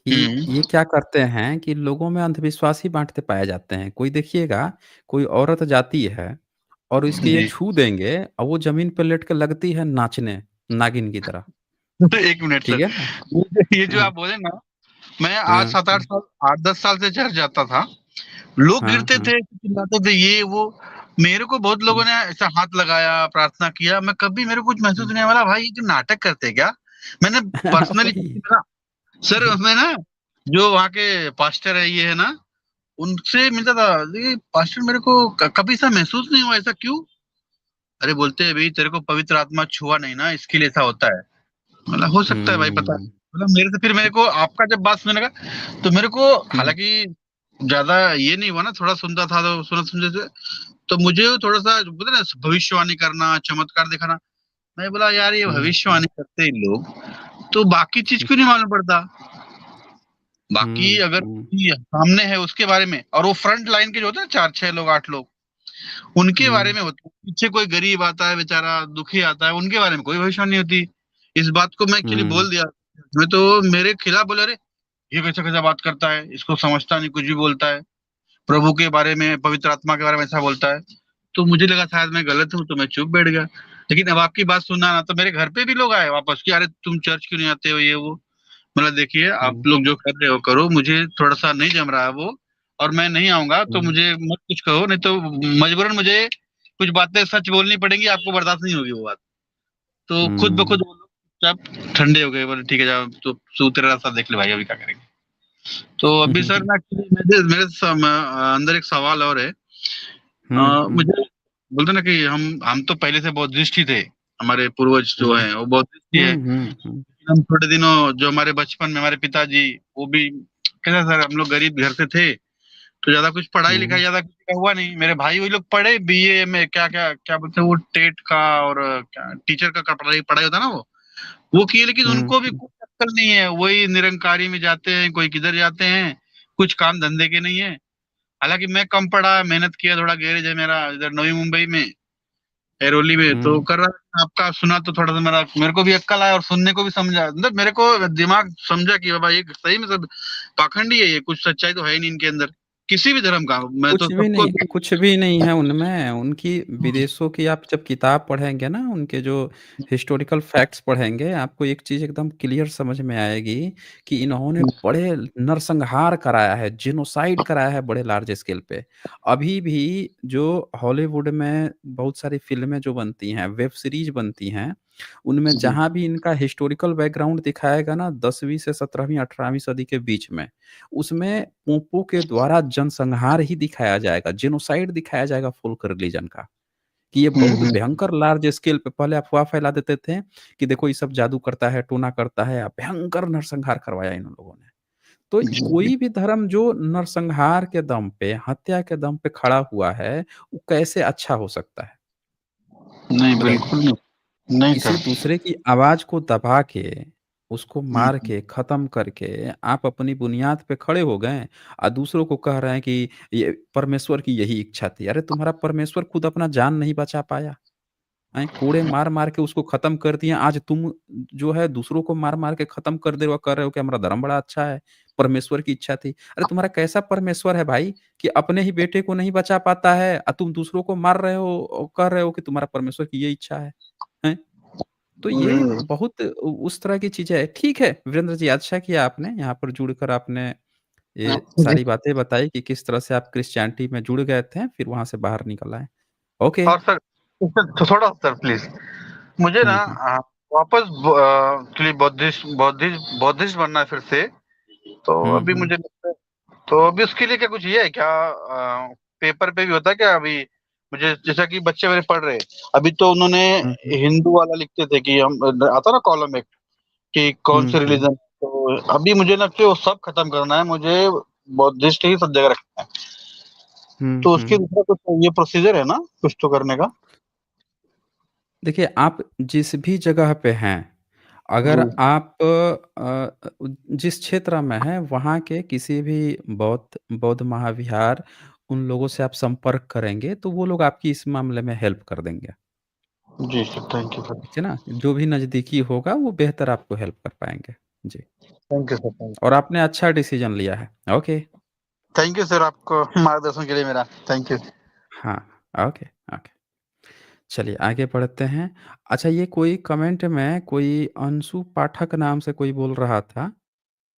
कि हुँ, ये क्या करते हैं कि लोगों में अंधविश्वास ही बाँटते पाए जाते हैं। कोई देखिएगा, कोई औरत जाती है और इसके ये जी। छू देंगे और वो ज़मीन पे लेट के लगती है नाचने, नागिन की तरह। 1 मिनट ठीक सर, है ना? ये जो हाँ, आप बोले ना, मैं आज हाँ, 7-8 हाँ। साल 8-10 साल से चर्च जाता था। लोग हाँ, गिरते हाँ। थे, चिल्लाते थे ये वो। मेरे को बहुत हुँ। लोगों ने ऐसा हाथ लगाया, प्रार्थना किया, मैं कभी मेरे को कुछ महसूस हुँ। नहीं हुआ भाई ये जो नाटक करते हैं क्या? मैंने पर्सनली वही। सर मैं ना जो वहाँ के पास्टर है ये है ना, उनसे मिलता था। ये पास्टर मेरे को कभी ऐसा महसूस नहीं हुआ, ऐसा क्यों? अरे बोलते हैं, "भई तेरे को पवित्र आत्मा छुआ नहीं ना इसके लिए ऐसा होता है।" बोला हो सकता है भाई पता नहीं। हुँ। मतलब मेरे से फिर मेरे को आपका जब बात सुनने लगा तो मेरे को हुँ। हालाँकि ज़्यादा ये नहीं हुआ ना, थोड़ा सुनता था तो सुने-सुने से तो मुझे थोड़ा-सा बोलते हैं ना भविष्यवाणी करना, चमत्कार दिखाना, मैं बोला यार ये हुँ, हुँ। भविष्यवाणी करते हैं इन लोग, तो बाकी चीज़ क्यों नहीं मालूम पड़ता? बाकी हुँ, अगर हुँ, कोई सामने है उसके बारे में और वो फ्रंट लाइन के जो होते हैं ना 4-6 लोग, 8 लोग, उनके बारे हुँ, में होता है। पीछे कोई गरीब आता है बेचारा, दुखी आता है, उनके बारे में कोई भविष्यवाणी नहीं होती। इस बात को मैं एक्चुअली हुँ, बोल दिया। मैं तो मेरे खिलाफ बोले, "अरे! ये कैसा-कैसा बात करता है, इसको समझता नहीं, कुछ भी बोलता है। प्रभु के बारे में, पवित्र आत्मा के बारे में ऐसा बोलता है।" तो मुझे लगा शायद मैं गलत हूँ, तो मैं चुप बैठ गया। लेकिन अब आपकी बात सुना ना तो मेरे घर पे भी लोग आए वापस कि, "अरे! तुम चर्च क्यों नहीं आते हो?" ये वो। मतलब देखिए, हुँ, आप लोग जो कर रहे हो करो, मुझे थोड़ा-सा नहीं जम रहा है वो और मैं नहीं आऊँगा तो हुँ, मुझे मत कुछ कहो, नहीं तो मजबूरन मुझे कुछ बातें सच बोलनी पड़ेंगी, आपको बर्दाश्त नहीं होगी वो बात। तो खुद ब खुद हुँ, वो लोग चुपचाप ठंडे हो गए, बोले ठीक है जाओ तो तू तेरा रास्ता देख ले भाई अभी क्या करेंगे। तो अभी सर ना एक्चुअली मेरे अंदर एक सवाल और है हुँ। मुझे बोलते ना कि हम तो पहले से बौद्धिस्ट ही थे। हमारे पूर्वज जो हुँ। हैं वो बौद्धिस्ट ही है। हुँ, हुँ, हुँ। हम छोटे दिनों जो हमारे बचपन में हमारे पिताजी, वो भी कैसा सर, हम लोग गरीब घर से थे, तो ज्यादा कुछ पढ़ाई लिखाई हुँ, ज्यादा किसी का हुआ नहीं। मेरे भाई वही लोग पढ़े बीए में, क्या क्या क्या बोलते हैं वो, टेट का और क्या टीचर का पढ़ाई पढ़ाई होता है ना वो किए, लेकिन हुँ, उनको भी हुँ। कोई अक्ल नहीं है। वही निरंकारी में जाते हैं, कोई किधर जाते हैं, कुछ काम धंधे के नहीं है। हालांकि मैं कम पढ़ा, मेहनत किया, थोड़ा गैरेज है मेरा इधर नवी मुंबई में, एरोली में, तो हुँ। कर रहा था। आपका सुना तो थोड़ा सा मेरे को भी अक्ल आया, और सुनने को भी समझा, मतलब मेरे को दिमाग समझा कि बाबा ये सही में सब पाखंडी है, ये कुछ सच्चाई तो है ही नहीं इनके अंदर, किसी भी धर्म का। मैं तो सबको। कुछ भी नहीं है उनमें। उनकी विदेशों की आप जब किताब पढ़ेंगे ना, उनके जो हिस्टोरिकल फैक्ट्स पढ़ेंगे, आपको एक चीज़ एकदम क्लियर समझ में आएगी कि इन्होंने बड़े नरसंहार कराया है, जेनोसाइड कराया है बड़े लार्ज स्केल पे। अभी भी जो हॉलीवुड में बहुत सारी फ़िल्में जो बनती हैं, वेब सीरीज़ बनती हैं, उनमें जी जहाँ भी इनका हिस्टोरिकल बैकग्राउंड दिखाएगा ना 10वीं से 17वीं 18वीं सदी के बीच में, उसमें पोपों के द्वारा जनसंहार ही दिखाया जाएगा, जेनोसाइड दिखाया जाएगा फ़ोल्क रिलीजन का, कि ये बहुत हम्म भयंकर लार्ज स्केल पे पहले अफ़वाह फैला देते थे कि देखो ये सब जादू करता है, टोना करता है, भयंकर नरसंहार करवाया इन लोगों ने। तो जी। कोई भी धर्म जो नरसंहार के दम पे, हत्या के दम पे खड़ा हुआ है, वो कैसे अच्छा हो सकता है? नहीं, बताइए। बिल्कुल नहीं। नहीं किसी सर। दूसरे की आवाज़ को दबा के, उसको मार हम्म के, ख़त्म करके आप अपनी बुनियाद पे खड़े हो गए और दूसरों को कह रहे हैं कि ये परमेश्वर की यही इच्छा थी। अरे तुम्हारा परमेश्वर खुद अपना जान नहीं बचा पाया, हैं? कोड़े मार-मार के उसको ख़त्म कर दिए। आज तुम जो है दूसरों को मार-मार के ख़त्म कर दे रहे हो, कह रहे हो कि हमारा धर्म बड़ा अच्छा है, परमेश्वर की इच्छा थी। अरे तुम्हारा कैसा परमेश्वर है भाई कि अपने ही बेटे को नहीं बचा पाता है और तुम दूसरों को मार रहे हो और कह रहे हो कि तुम्हारा परमेश्वर की ये इच्छा है। हैं? तो ये हम्म, बहुत उस तरह की चीज़ें हैं। ठीक है, वीरेंद्र जी अच्छा किया आपने यहाँ पर जुड़कर आपने ये जी। सारी बातें बताई कि किस तरह से आप क्रिश्चियनिटी में जुड़ गए थे, फिर वहाँ से बाहर निकल आए। ओके। और सर, थोड़ा सर प्लीज, मुझे ना हुँ, हुँ। वापस एक्चुअली बौद्धिस्ट बौद्धिस्ट बौद्धिस्ट बनना है फिर से। तो हुँ, अभी हुँ। मुझे लगता है, तो अभी उसके लिए क्या कुछ ये है क्या, पेपर पे भी होता है क्या अभी? मुझे जैसा कि बच्चे मेरे पढ़ रहे, अभी तो उन्होंने हुँ, हुँ। हिंदू वाला लिखते थे कि हम, आता ना कॉलम एक, कि कौन हुँ, से हुँ। रिलीजन, तो अभी मुझे लगता है वो सब खत्म करना है मुझे, बौद्धिस्ट ही सब जगह रखना है। हुँ, तो उसके हुँ। दूसरा कुछ ये प्रोसीजर है ना, कुछ तो करने का? देखिए, आप जिस भी जगह पे हैं, अगर जी आप जिस क्षेत्र में हैं, वहाँ के किसी भी बौद्ध बौद्ध महाविहार, उन लोगों से आप संपर्क करेंगे, तो वो लोग आपकी इस मामले में हेल्प कर देंगे। जी सर, थैंक यू सर। ठीक है ना? जो भी नज़दीकी होगा, वो बेहतर आपको हेल्प कर पाएँगे। जी, थैंक यू सर, थैंक और आपने अच्छा डिसीज़न लिया है। ओके। थैंक यू सर, आपको मार्गदर्शन के लिए मेरा थैंक यू। हाँ, ओके, ओके। चलिए आगे बढ़ते हैं। अच्छा ये कोई कमेंट में कोई अंशु पाठक नाम से कोई बोल रहा था,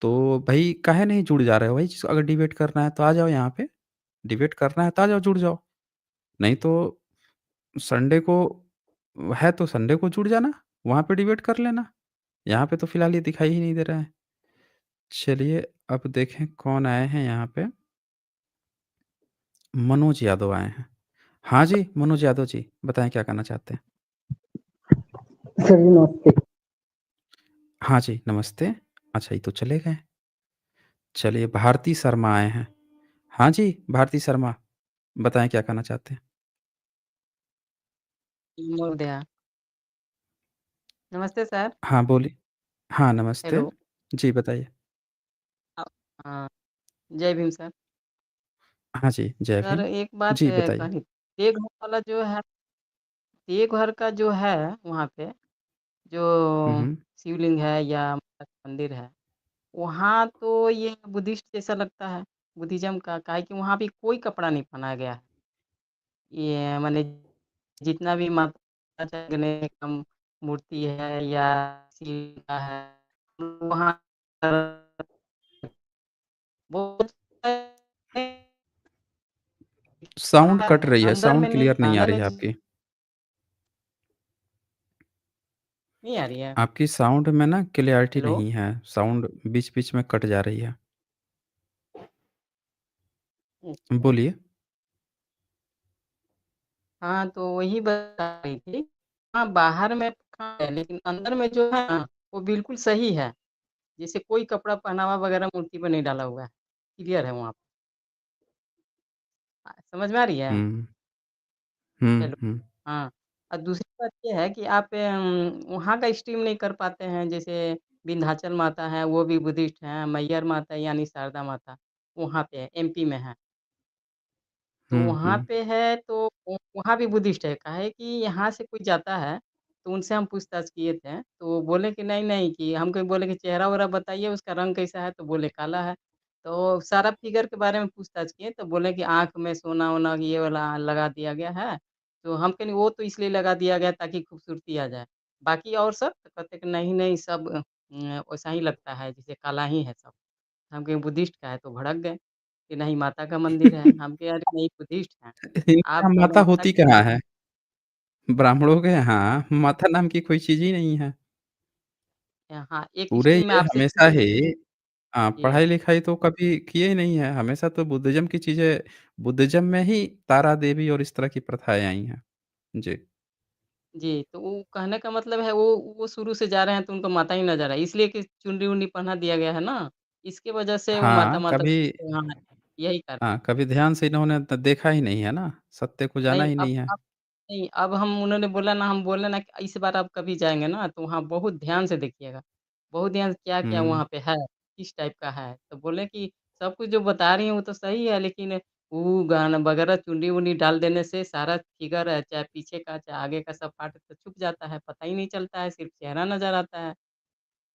तो भई काहे नहीं जुड़ जा रहे हो भाई? अगर डिबेट करना है तो आ जाओ यहाँ पे, डिबेट करना है तो आ जाओ जुड़ जाओ। नहीं तो संडे को है तो संडे को जुड़ जाना, वहाँ पे डिबेट कर लेना। यहाँ पे तो फिलहाल ये दिखाई ही नहीं दे रहा है। चलिए अब देखें कौन आए हैं यहाँ पे? मनोज यादव आए हैं। हाँ जी, मनोज यादव जी, बताएँ क्या कहना चाहते हैं? सर जी नमस्ते। हाँ जी, नमस्ते। अच्छा ये तो चले गए। चलिए भारती शर्मा आए हैं। हाँ जी, भारती शर्मा, बताएँ क्या कहना चाहते हैं? महोदया, नमस्ते सर। हाँ, बोलिए। हाँ, नमस्ते। हेलो। जी, बताइए। अ, हाँ, जय भीम सर। हाँ जी, जय सर भीम। एक बात जी, बताइए। कहनी थी, देवघर वाला जो है, देवघर का जो है वहाँ पे जो हुँ, हुँ। शिवलिंग है या माता का मंदिर है, वहाँ तो ये बुद्धिस्ट जैसा लगता है, बुद्धिज़्म का, काहे कि वहाँ भी कोई कपड़ा नहीं पहनाया गया है। ये माने जितना भी माता गणेश का मूर्ति है या शिव का है, वहाँ बहुत साउंड कट रही है, अंदर साउंड में नहीं, क्लियर नहीं आ अंदर रही में है नहीं आपकी। आ रही है। आपकी साउंड में ना क्लैरिटी हेलो, नहीं है, साउंड बीच-बीच में कट जा रही है। अच्छा, बोलिए। हाँ, तो वही बता रही थी। हाँ, बाहर में हाँ है, लेकिन अंदर में जो है ना, वो बिल्कुल सही है। जैसे कोई कपड़ा पहनावा वगैरह मूर्ति पे नहीं डाला हुआ है, क्लियर है वहाँ पे। समझ में आ रही है? हुँ, हुँ, हेलो, हुँ, हाँ। और दूसरी बात ये है कि आप वहाँ का स्ट्रीम नहीं कर पाते हैं, जैसे विंध्याचल माता है, वो भी बुद्धिस्ट हैं, मैहर माता यानी शारदा माता, वहाँ पे है, एमपी में है। तो हुँ, वहाँ हुँ, पे है तो वहाँ भी बुद्धिस्ट है, काहे कि यहाँ से कोई जाता है, तो उनसे हम पूछताछ किए थे, तो बोले कि नहीं-नहीं कि हमको बोले कि चेहरा-वेहरा बताइए उसका रंग कैसा है? तो बोले काला है। तो सारा फिगर के बारे में पूछताछ किए तो बोले कि आँख में सोना-वोना ये वाला लगा दिया गया है। तो हम कहे वो तो इसलिए लगा दिया गया ताकि खूबसूरती आ जाए। बाकी और सब? तो कहते कि नहीं-नहीं सब वैसा ही लगता है जैसे काला ही है सब। हम कहे बुद्धिस्ट का है तो भड़क गए, कि नहीं माता का मंदिर है। हम कहे अरे नहीं बुद्धिस्ट हैं। इनके आप यहाँ माता माता होती की कहाँ है? ब्राह्मणों के यहाँ माता नाम की कोई चीज़ ही नहीं है। हाँ, एक पूरे स्ट्रीम में ये आपसे हमेशा छूट ही जी, पढ़ाई-लिखाई तो कभी किए ही नहीं है, हमेशा तो बुद्धिज़्म की चीज़ें बुद्धिज़्म में ही तारा देवी और इस तरह की प्रथाएँ आई हैं। जी। जी, तो वो कहने का मतलब है वो शुरू से जा रहे हैं तो उनको माता ही नज़र आई, इसलिए कि चुनरी-वुनरी पहना दिया गया है ना, इसके वजह से वो हाँ, माता-माता कभी घूमते हैं, हाँ, यही कारण कभी ध्यान से इन्होंने देखा ही नहीं है ना, सत्य को जाना नहीं, ही नहीं है। अब नहीं, अब हम उन्होंने बोला ना हम बोले ना कि इस बार आप कभी जाएँगे ना तो वहाँ बहुत ध्यान से देखिएगा। बहुत ध्यान से क्या-क्या हुँ, वहाँ पे है, किस टाइप का है। तो बोले कि सब कुछ जो बता रही हैं वो तो सही है लेकिन वो गाना वगैरह चुन्नी-वुन्नी डाल देने से सारा फिगर है, चाहे पीछे का, चाहे आगे का सब पार्ट तो छुप जाता है, पता ही नहीं चलता है, सिर्फ़ चेहरा नज़र आता है।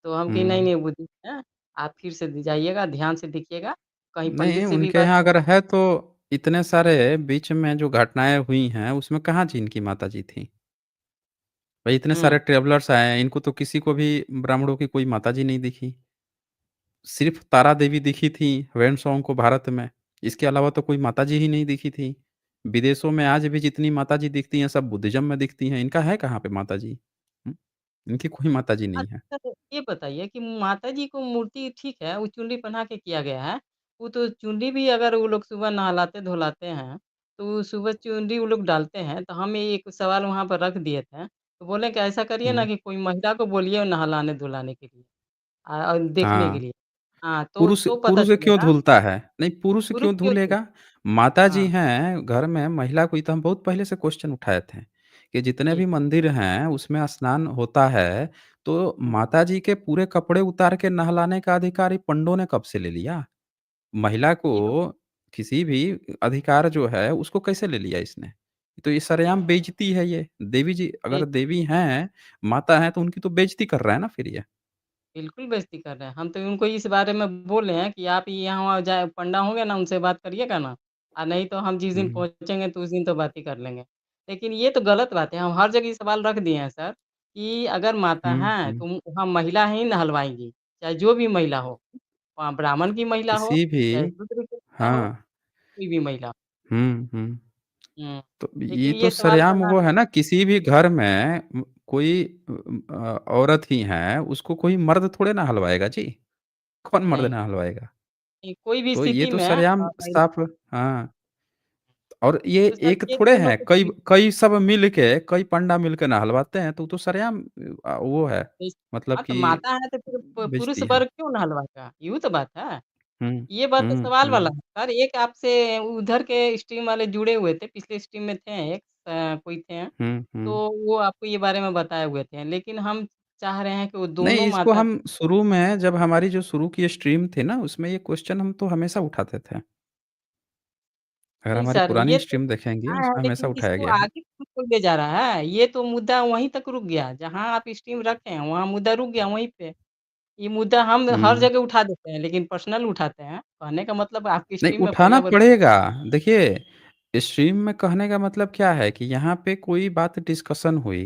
तो हम कहे हुँ। नहीं-नहीं वो है, आप फिर से जाइएगा, ध्यान से देखिएगा, कहीं पंडित नहीं, से भी उनके बात यहाँ अगर है तो इतने सारे बीच में जो घटनाएँ हुई हैं, उसमें कहाँ जी इनकी माताजी थीं? भई इतने सारे हुँ, ट्रैवलर्स आए हैं, इनको तो किसी को भी ब्राह्मणों की कोई माताजी नहीं दिखी। सिर्फ़ तारा देवी दिखी थी वेन-सॉन्ग को भारत में, इसके अलावा तो कोई माताजी ही नहीं दिखी थी। विदेशों में आज भी जितनी माताजी दिखती हैं, सब बुद्धिज़्म में दिखती हैं, इनका है कहाँ पे माताजी? हुँ? इनकी कोई माताजी नहीं है। अच्छा तो ये बताइए कि माताजी को मूर्ति ठीक है, वो चुनरी पहना के किया गया है, वो तो चुनरी भी अगर वो लोग सुबह नहलाते-धुलाते हैं, तो सुबह चुनरी वो लोग डालते हैं, तो हम ये एक सवाल वहाँ पर रख दिए थे, तो बोले कि ऐसा करिए ना हुँ, कि कोई महिला को बोलिए नहलाने-धुलाने के लिए और देखने के हाँ। लिए। हाँ, पुरुष तो पता पुरुष क्यों चलेगा, धुलता है? नहीं, पुरुष पुरुष क्यों क्यों नहीं धुलेगा? माताजी हाँ, हैं घर में, महिला को ये तो हम बहुत पहले से क्वेश्चन उठाए थे, कि जितने जी, भी मंदिर हैं, उसमें स्नान होता है, तो हुँ, माताजी के पूरे कपड़े उतार के नहलाने का अधिकार ये पंडों ने कब से ले लिया? महिला ये तो को किसी भी अधिकार जो है, उसको कैसे ले लिया इसने? तो ये सरेआम बेइज़्ज़ती है ये। देवी जी नहीं अगर देवी हैं, माता हैं, तो उनकी तो बेइज़्ज़ती कर रहा है ना फिर ये। बिल्कुल बेइज़्ज़ती कर रहे हैं। हम तो उनको इस बारे में बोले हैं कि आप यहाँ जाए पंडा होंगे ना, उनसे बात करिएगा ना, नहीं तो हम जिस दिन हुँ, पहुँचेंगे तो उस दिन तो बात ही कर लेंगे। लेकिन ये तो गलत बात है, हम हर जगह ये सवाल रख दिए हैं सर, कि अगर माता हुँ, हैं हुँ। तो वहाँ महिला ही नहलवाएँगी, चाहे जो भी महिला हो। वहाँ ब्राह्मण की महिला हो, किसी भी चाहे शूद्र की महिला हो, हाँ। कोई भी महिला। हुँ, हुँ। हुँ, तो ये लेकिन तो ये सवाल सरेआम करना वो है ना किसी भी घर में कोई औरत ही है, उसको कोई मर्द थोड़े ना हलवाएगा जी। कौन मर्द नहीं, ना हलवाएगा? नहीं कोई भी तो ये स्थिति तो में सरेआम महिला साफ हाँ। और ये तो सर एक ये थोड़े दोनों हैं, को कई कई सब मिल के, कई पंडा मिल के नहलवाते हैं, तो वो तो सरेआम वो है, बेइज़्ज़ती मतलब हाँ, तो कि माता है तो फिर पुरुष बेइज़्ज़ती है। वर्ग क्यों नहलवाएगा? यूँ तो बात है। हुँ, ये बात तो हुँ, सवाल वाला हुँ, है। सर एक आपसे उधर के स्ट्रीम वाले जुड़े हुए थे, पिछले स्ट्रीम में थे एक कोई थे, हुँ, हुँ। तो वो आपको ये बारे में बताए हुए थे। लेकिन हम चाह रहे हैं कि वो दोनों नहीं, इसको माता हम शुरू में जब हमारी जो शुरू की स्ट्रीम थी ना, उसमें ये क्वेश्चन हम तो हमेशा उठाते थे। अगर नहीं हमारी सर, पुरानी ये तो स्ट्रीम देखेंगे, हाँ, उसमें हमेशा लेकिन उठाया इसको गया है। आगे क्यों छोड़ दिया जा रहा है? ये तो मुद्दा वहीं तक रुक गया, जहाँ आप स्ट्रीम रखे हैं, वहाँ मुद्दा रुक गया वहीं पे। ये मुद्दा हम हर हुँ। जगह उठा देते हैं, लेकिन पर्सनल उठाते हैं। कहने का मतलब आपकी नहीं, स्ट्रीम में उठाना पर्यावरण पड़ेगा। देखिए, स्ट्रीम में कहने का मतलब क्या है कि यहाँ पे कोई बात डिस्कशन हुई,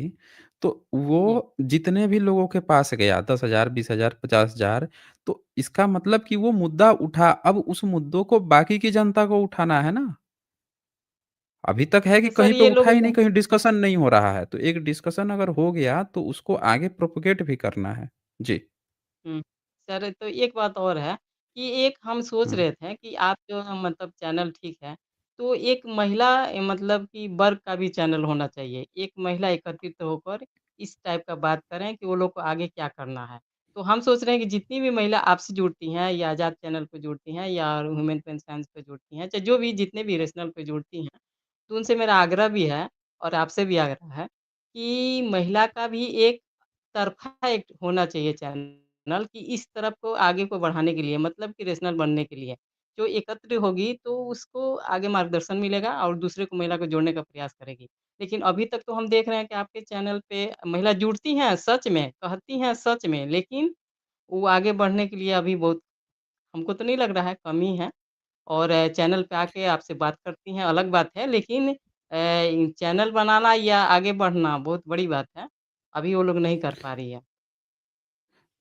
तो जी, वो जितने भी लोगों के पास गया 10,000, 20,000, 50,000 तो इसका मतलब कि वो मुद्दा उठा, अब उस मुद्दों को बाकी की जनता को उठाना है ना। अभी तक है कि तो कहीं सर पे ये उठा लोग ही नहीं, कहीं डिस्कशन नहीं हो रहा है। तो एक डिस्कशन अगर हो गया, तो उसको आगे प्रोपेगेट भी करना है। जी। हुँ। सर तो एक बात और है कि एक हम सोच हुँ, रहे थे कि आप जो मतलब चैनल ठीक है, तो एक महिला मतलब कि वर्ग का भी चैनल होना चाहिए। एक महिला एकत्रित होकर इस टाइप का बात करें कि वो लोग को आगे क्या करना है। तो हम सोच रहे हैं कि जितनी भी महिला आपसे जुड़ती हैं या आज़ाद चैनल पे जुड़ती हैं या ह्यूमन कंसर्न्स पे जुड़ती हैं, चाहे जो भी जितने भी रेशनल पे जुड़ती हैं, तो उनसे मेरा आग्रह भी है और आपसे भी आग्रह है कि महिला का भी एक तरफ़ा एक होना चाहिए चैनल कि इस तरफ को आगे को बढ़ाने के लिए मतलब कि रेशनल बनने के लिए। जो एकत्र होगी तो उसको आगे मार्गदर्शन मिलेगा और दूसरे को महिला को जोड़ने का प्रयास करेगी। लेकिन अभी तक तो हम देख रहे हैं कि आपके चैनल पे महिला जुड़ती हैं सच में, कहती हैं सच में, लेकिन वो आगे बढ़ने के लिए अभी बहुत हमको तो नहीं लग रहा है कमी है और चैनल पे आके आपसे बात करती हैं अलग बात है लेकिन चैनल बनाना या आगे बढ़ना बहुत बड़ी बात है। अभी वो लोग नहीं कर पा रही है।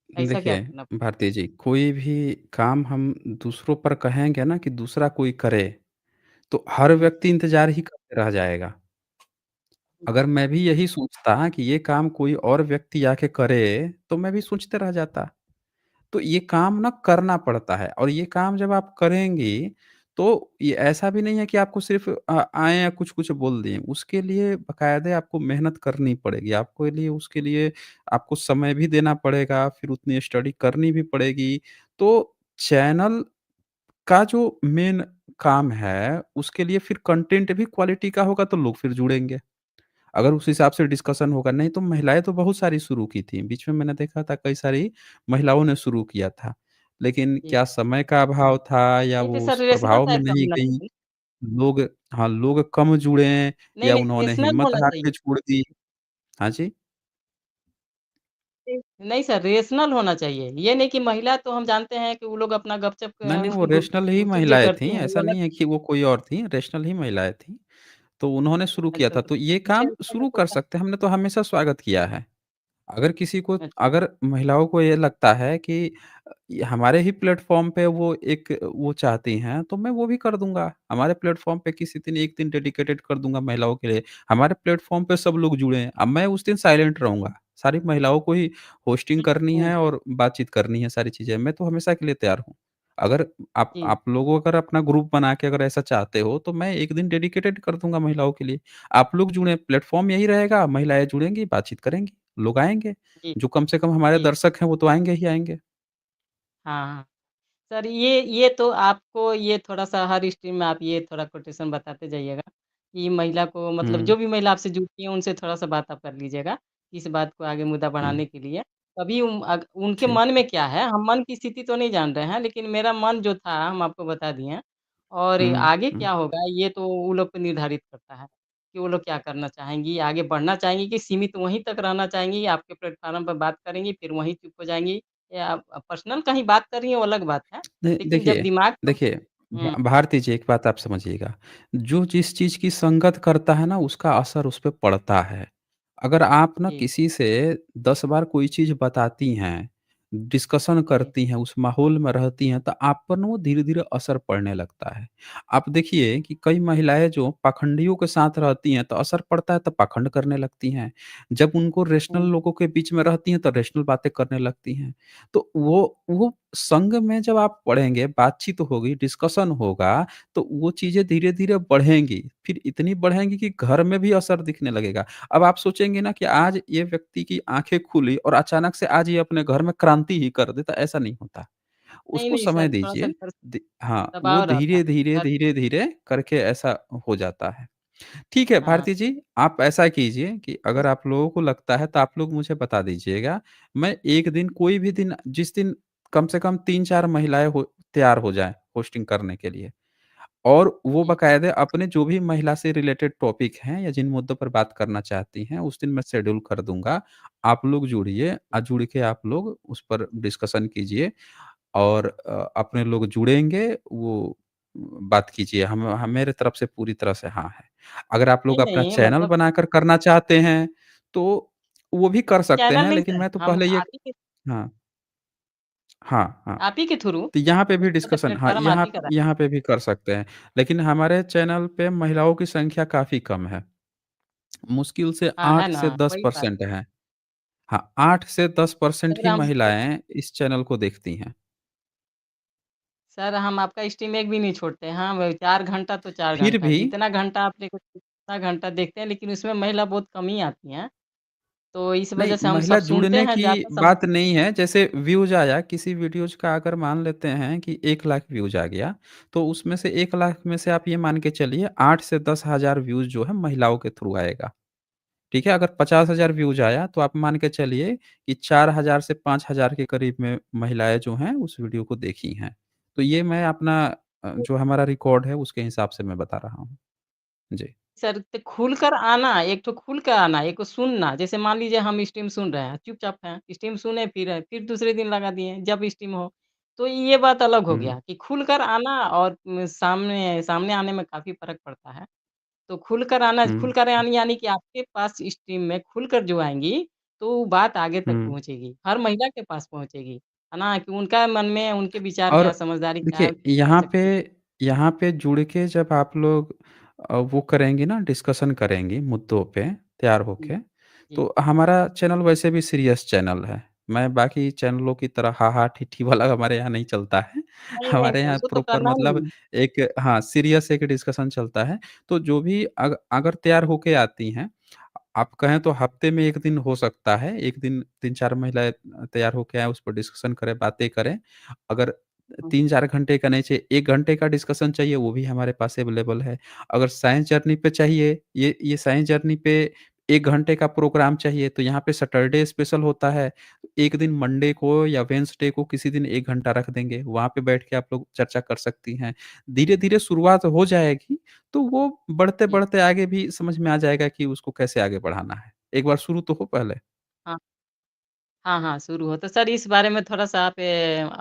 ऐसा क्या देखिए, करना भारती जी, कोई भी काम हम दूसरों पर कहेंगे ना कि दूसरा कोई करे, तो हर हुँ, व्यक्ति इंतज़ार ही करते रह जाएगा। अगर मैं भी यही सोचता कि ये काम कोई और व्यक्ति आके करे, तो मैं भी सोचते रह जाता। तो ये काम ना करना पड़ता है और ये काम जब आप करेंगी, तो ये ऐसा भी नहीं है कि आपको सिर्फ़ आएँ या कुछ-कुछ बोल दें। उसके लिए बाकायदे आपको मेहनत करनी पड़ेगी। आपको लिए उसके लिए आपको समय भी देना पड़ेगा, फिर उतनी स्टडी करनी भी पड़ेगी। तो चैनल का जो मेन काम है, उसके लिए फिर कंटेंट भी क्वालिटी का होगा, तो लोग फिर जुड़ेंगे। अगर उस हिसाब से डिस्कशन होगा, नहीं तो महिलाएँ तो बहुत सारी शुरू की थी। बीच में मैंने देखा था कई सारी महिलाओं ने शुरू किया था। लेकिन जी। क्या समय का अभाव था या नहीं तो वो सर उस रेशनल प्रभाव में टाइप का नहीं होना गईं, चाहिए। लोग हाँ, लोग कम जुड़े नहीं, या नहीं उन्होंने रेशनल हिम्मत होना हार चाहिए। के छोड़ दी। हाँ जी। नहीं सर रेशनल होना चाहिए। ये नहीं कि महिला तो हम जानते हैं कि वो लोग अपना गपशप नहीं, नहीं वो गु रेशनल ही गुपचुप जो महिलाएँ थीं, करती हैं वो ऐसा अलग नहीं है कि वो कोई और थीं, रेशनल ही महिलाएँ थीं। तो उन्होंने शुरू किया अच्छा था, तो तो ये मुझे काम ऐसा शुरू लगता कर था सकते हैं, हमने तो हमेशा स्वागत किया है। अगर किसी को अच्छा, अगर महिलाओं को ये लगता है कि ये हमारे ही प्लेटफ़ॉर्म पे वो एक वो चाहती हैं, तो मैं वो भी कर दूँगा। हमारे प्लेटफ़ॉर्म पे किसी दिन एक दिन डेडिकेटेड कर दूँगा महिलाओं के लिए। हमारे प्लेटफ़ॉर्म पे सब लोग जुड़े हैं। अब मैं उस दिन साइलेंट रहूँगा। सारी महिलाओं को ही होस्टिंग करनी हुँ, है और बातचीत करनी है सारी चीज़ें। मैं तो हमेशा के लिए तैयार हूँ। अगर जी, आप लोग अगर अपना ग्रुप बना के अगर ऐसा चाहते हो, तो मैं एक दिन डेडिकेटेड कर दूँगा महिलाओं के लिए। आप लोग जुड़ें, प्लेटफ़ॉर्म यही रहेगा, महिलाएँ जुड़ेंगी, बातचीत करेंगी, लोग आएँगे। जी, जो कम से कम हमारे जी। दर्शक हैं, वो तो आएँगे ही आएँगे। हाँ, हाँ। सर ये तो आपको ये थोड़ा-सा हर स्ट्रीम में आप ये थोड़ा कोटेशन बताते जाइएगा, कि महिला को मतलब हुँ, जो भी महिला आपसे जुड़ती हैं उनसे थोड़ा-सा बात आप कर लीजिएगा, इस बात को आगे मुद्दा हुँ, बढ़ाने के लिए। तभी उनके ठीक मन है। में क्या है, हम मन की स्थिति तो नहीं जान रहे हैं, लेकिन मेरा मन जो था हम आपको बता दिए हैं। और हुँ, आगे हुँ। क्या होगा ये तो वो लोग पे निर्धारित करता है, कि वो लोग क्या करना चाहेंगी, आगे बढ़ना चाहेंगी कि सीमित वहीं तक रहना चाहेंगी, आपके प्लेटफ़ॉर्म पे बात करेंगी, फिर वहीं चुप हो जाएँगी या पर्सनल कहीं बात कर रही हैं वो अलग बात है। नहीं, लेकिन जब देखिए दिमाग तो देखिए, हुँ, भारती जी एक बात आप समझिएगा, जो जिस चीज़ की संगत करता है ना, उसका असर उस पे पड़ता है। अगर आप ना जी, किसी से 10 बार कोई चीज़ बताती हैं, डिस्कशन जी, करती हैं, उस माहौल में रहती हैं, तो आप पर ना वो धीरे-धीरे असर पड़ने लगता है। आप देखिए कि कई महिलाएँ जो पाखंडियों के साथ रहती हैं, तो असर पड़ता है तो पाखंड करने लगती हैं। जब उनको रेशनल हुँ, लोगों के बीच में रहती हैं, तो रेशनल बातें करने लगती हैं। तो वो संग में जब आप पढ़ेंगे, बातचीत होगी, डिस्कशन होगा, तो वो चीज़ें धीरे-धीरे बढ़ेंगी। फिर इतनी बढ़ेंगी कि घर में भी असर दिखने लगेगा। अब आप सोचेंगे ना कि आज ये व्यक्ति की आँखें खुली और अचानक से आज ये अपने घर में क्रांति ही कर दे, तो ऐसा नहीं होता। नहीं, उसको नहीं समय सर थोड़ा-सा दीजिए। घर से हाँ, वो दबाव रहता है। धीरे-धीरे, घर धीरे-धीरे करके ऐसा हो जाता है। ठीक है, हाँ, भारती जी, आप ऐसा कीजिए कि अगर आप लोगों को लगता है तो आप लोग मुझे बता दीजिएगा। मैं एक दिन कोई भी दिन जिस दिन कम से कम 3-4 महिलाएँ हो तैयार हो जाएँ होस्टिंग करने के लिए और वो जी, बाकायदे अपने जो भी महिला से रिलेटेड टॉपिक हैं या जिन मुद्दों पर बात करना चाहती हैं, उस दिन मैं शेड्यूल कर दूँगा। आप लोग जुड़िए जुड़ के आप लोग उस पर डिस्कशन कीजिए और अपने लोग जुड़ेंगे, वो बात कीजिए। हम मेरे तरफ से पूरी तरह से हाँ है। अगर आप लोग नहीं, अपना नहीं चैनल मतलब बनाकर करना चाहते हैं, तो वो भी कर सकते चैनल हैं, नहीं लेकिन सर, मैं तो हम पहले ये आप ही के हाँ, हाँ, हाँ। आप ही के थ्रू तो यहाँ पे भी मतलब डिस्कशन हाँ, प्लेटफ़ॉर्म आप ही यहाँ का रहा यहाँ पे भी कर सकते हैं। लेकिन हमारे चैनल पे महिलाओं की संख्या काफ़ी कम है। मुश्किल से हाँ, है 8 ना? से वही बात 10% है। हाँ, 8 से 10% सर ही हम महिलाएँ इस चैनल को देखती हैं। सर हम आपका स्ट्रीम एक भी नहीं छोड़ते हैं। हाँ, वो 4 घंटा तो 4 फिर घंटा, भी जितना घंटा आप देखो उतना घंटा देखते हैं, लेकिन उसमें महिला बहुत कम ही आती हैं। तो इस नहीं, वजह से हम महिला सब सुनते जुड़ने हैं, की ज़्यादा सब बात नहीं है, जैसे व्यूज़ आया, किसी वीडियोज़ का अगर मान लेते हैं कि 1 लाख व्यूज़ आ गया, तो उसमें से 1 लाख में से आप ये मान के चलिए 8 से 10 हज़ार व्यूज़ जो है महिलाओं के थ्रू आएगा, ठीक है? अगर 50,000 व्यूज़ आया, तो आप मान के चलिए कि 4,000 से 5,000 के करीब में महिलाएँ जो हैं, उस वीडियो को देखी हैं। तो ये मैं अपना जो हमारा रिकॉर्ड है, उसके हिसाब से मैं बता रहा हूँ। जी। सर तो खुलकर आना, एक तो खुल कर आना, एक तो सुनना। जैसे मान लीजिए हम स्ट्रीम सुन रहे हैं, चुपचाप हैं, स्ट्रीम सुने फिर दूसरे दिन लगा दिए जब स्ट्रीम हो। तो ये बात अलग हो हुँ, गया कि खुलकर आना और सामने सामने आने में काफ़ी फ़र्क पड़ता है। तो हुँ, खुलकर आनी यानी कि आपके पास स्ट्रीम में खुलकर जो आएँगी, तो वो बात आगे तक हुँ। पहुँचेगी, हर महिला के पास पहुँचेगी, है ना? कि उनका मन में उनके विचार क्या और है, समझदारी क्या है, देखिए, वो चीज़ कर सकती है। यहाँ पे जुड़ के जब आप लोग वो करेंगी ना, डिस्कशन करेंगी मुद्दों पे तैयार जी, होके, जी। तो हमारा चैनल वैसे भी सीरियस चैनल है। मैं बाकी चैनलों की तरह हा-हा,ठी-ठी वाला हमारे यहाँ नहीं चलता है। नहीं, नहीं, हमारे नहीं, यहाँ उसको तो प्रॉपर करना ही मतलब नहीं। एक हाँ, सीरियस एक डिस्कशन चलता है। तो जो भी अगर तैयार होके आती हैं, आप कहें तो हफ्ते में 1 दिन हो सकता है, 1 दिन 3-4 महिलाएँ तैयार होके आएँ, उस पर डिस्कशन करें, बातें करें। अगर हुँ, 3-4 घंटे का नहीं चाहिए, 1 घंटे का डिस्कशन चाहिए, वो भी हमारे पास अवेलेबल है। अगर साइंस जर्नी पे चाहिए, ये साइंस जर्नी पे 1 घंटे का प्रोग्राम चाहिए, तो यहाँ पे सैटरडे स्पेशल होता है। एक दिन मंडे को या वेडनेसडे को किसी दिन 1 घंटा रख देंगे, वहाँ पे बैठ के आप लोग चर्चा कर सकती हैं। धीरे-धीरे शुरुआत हो जाएगी, तो वो जी। बढ़ते-बढ़ते आगे भी समझ में आ जाएगा कि उसको कैसे आगे बढ़ाना है। एक बार शुरू तो हो पहले। हाँ, हाँ, हाँ, शुरू हो। तो सर इस बारे में थोड़ा-सा आप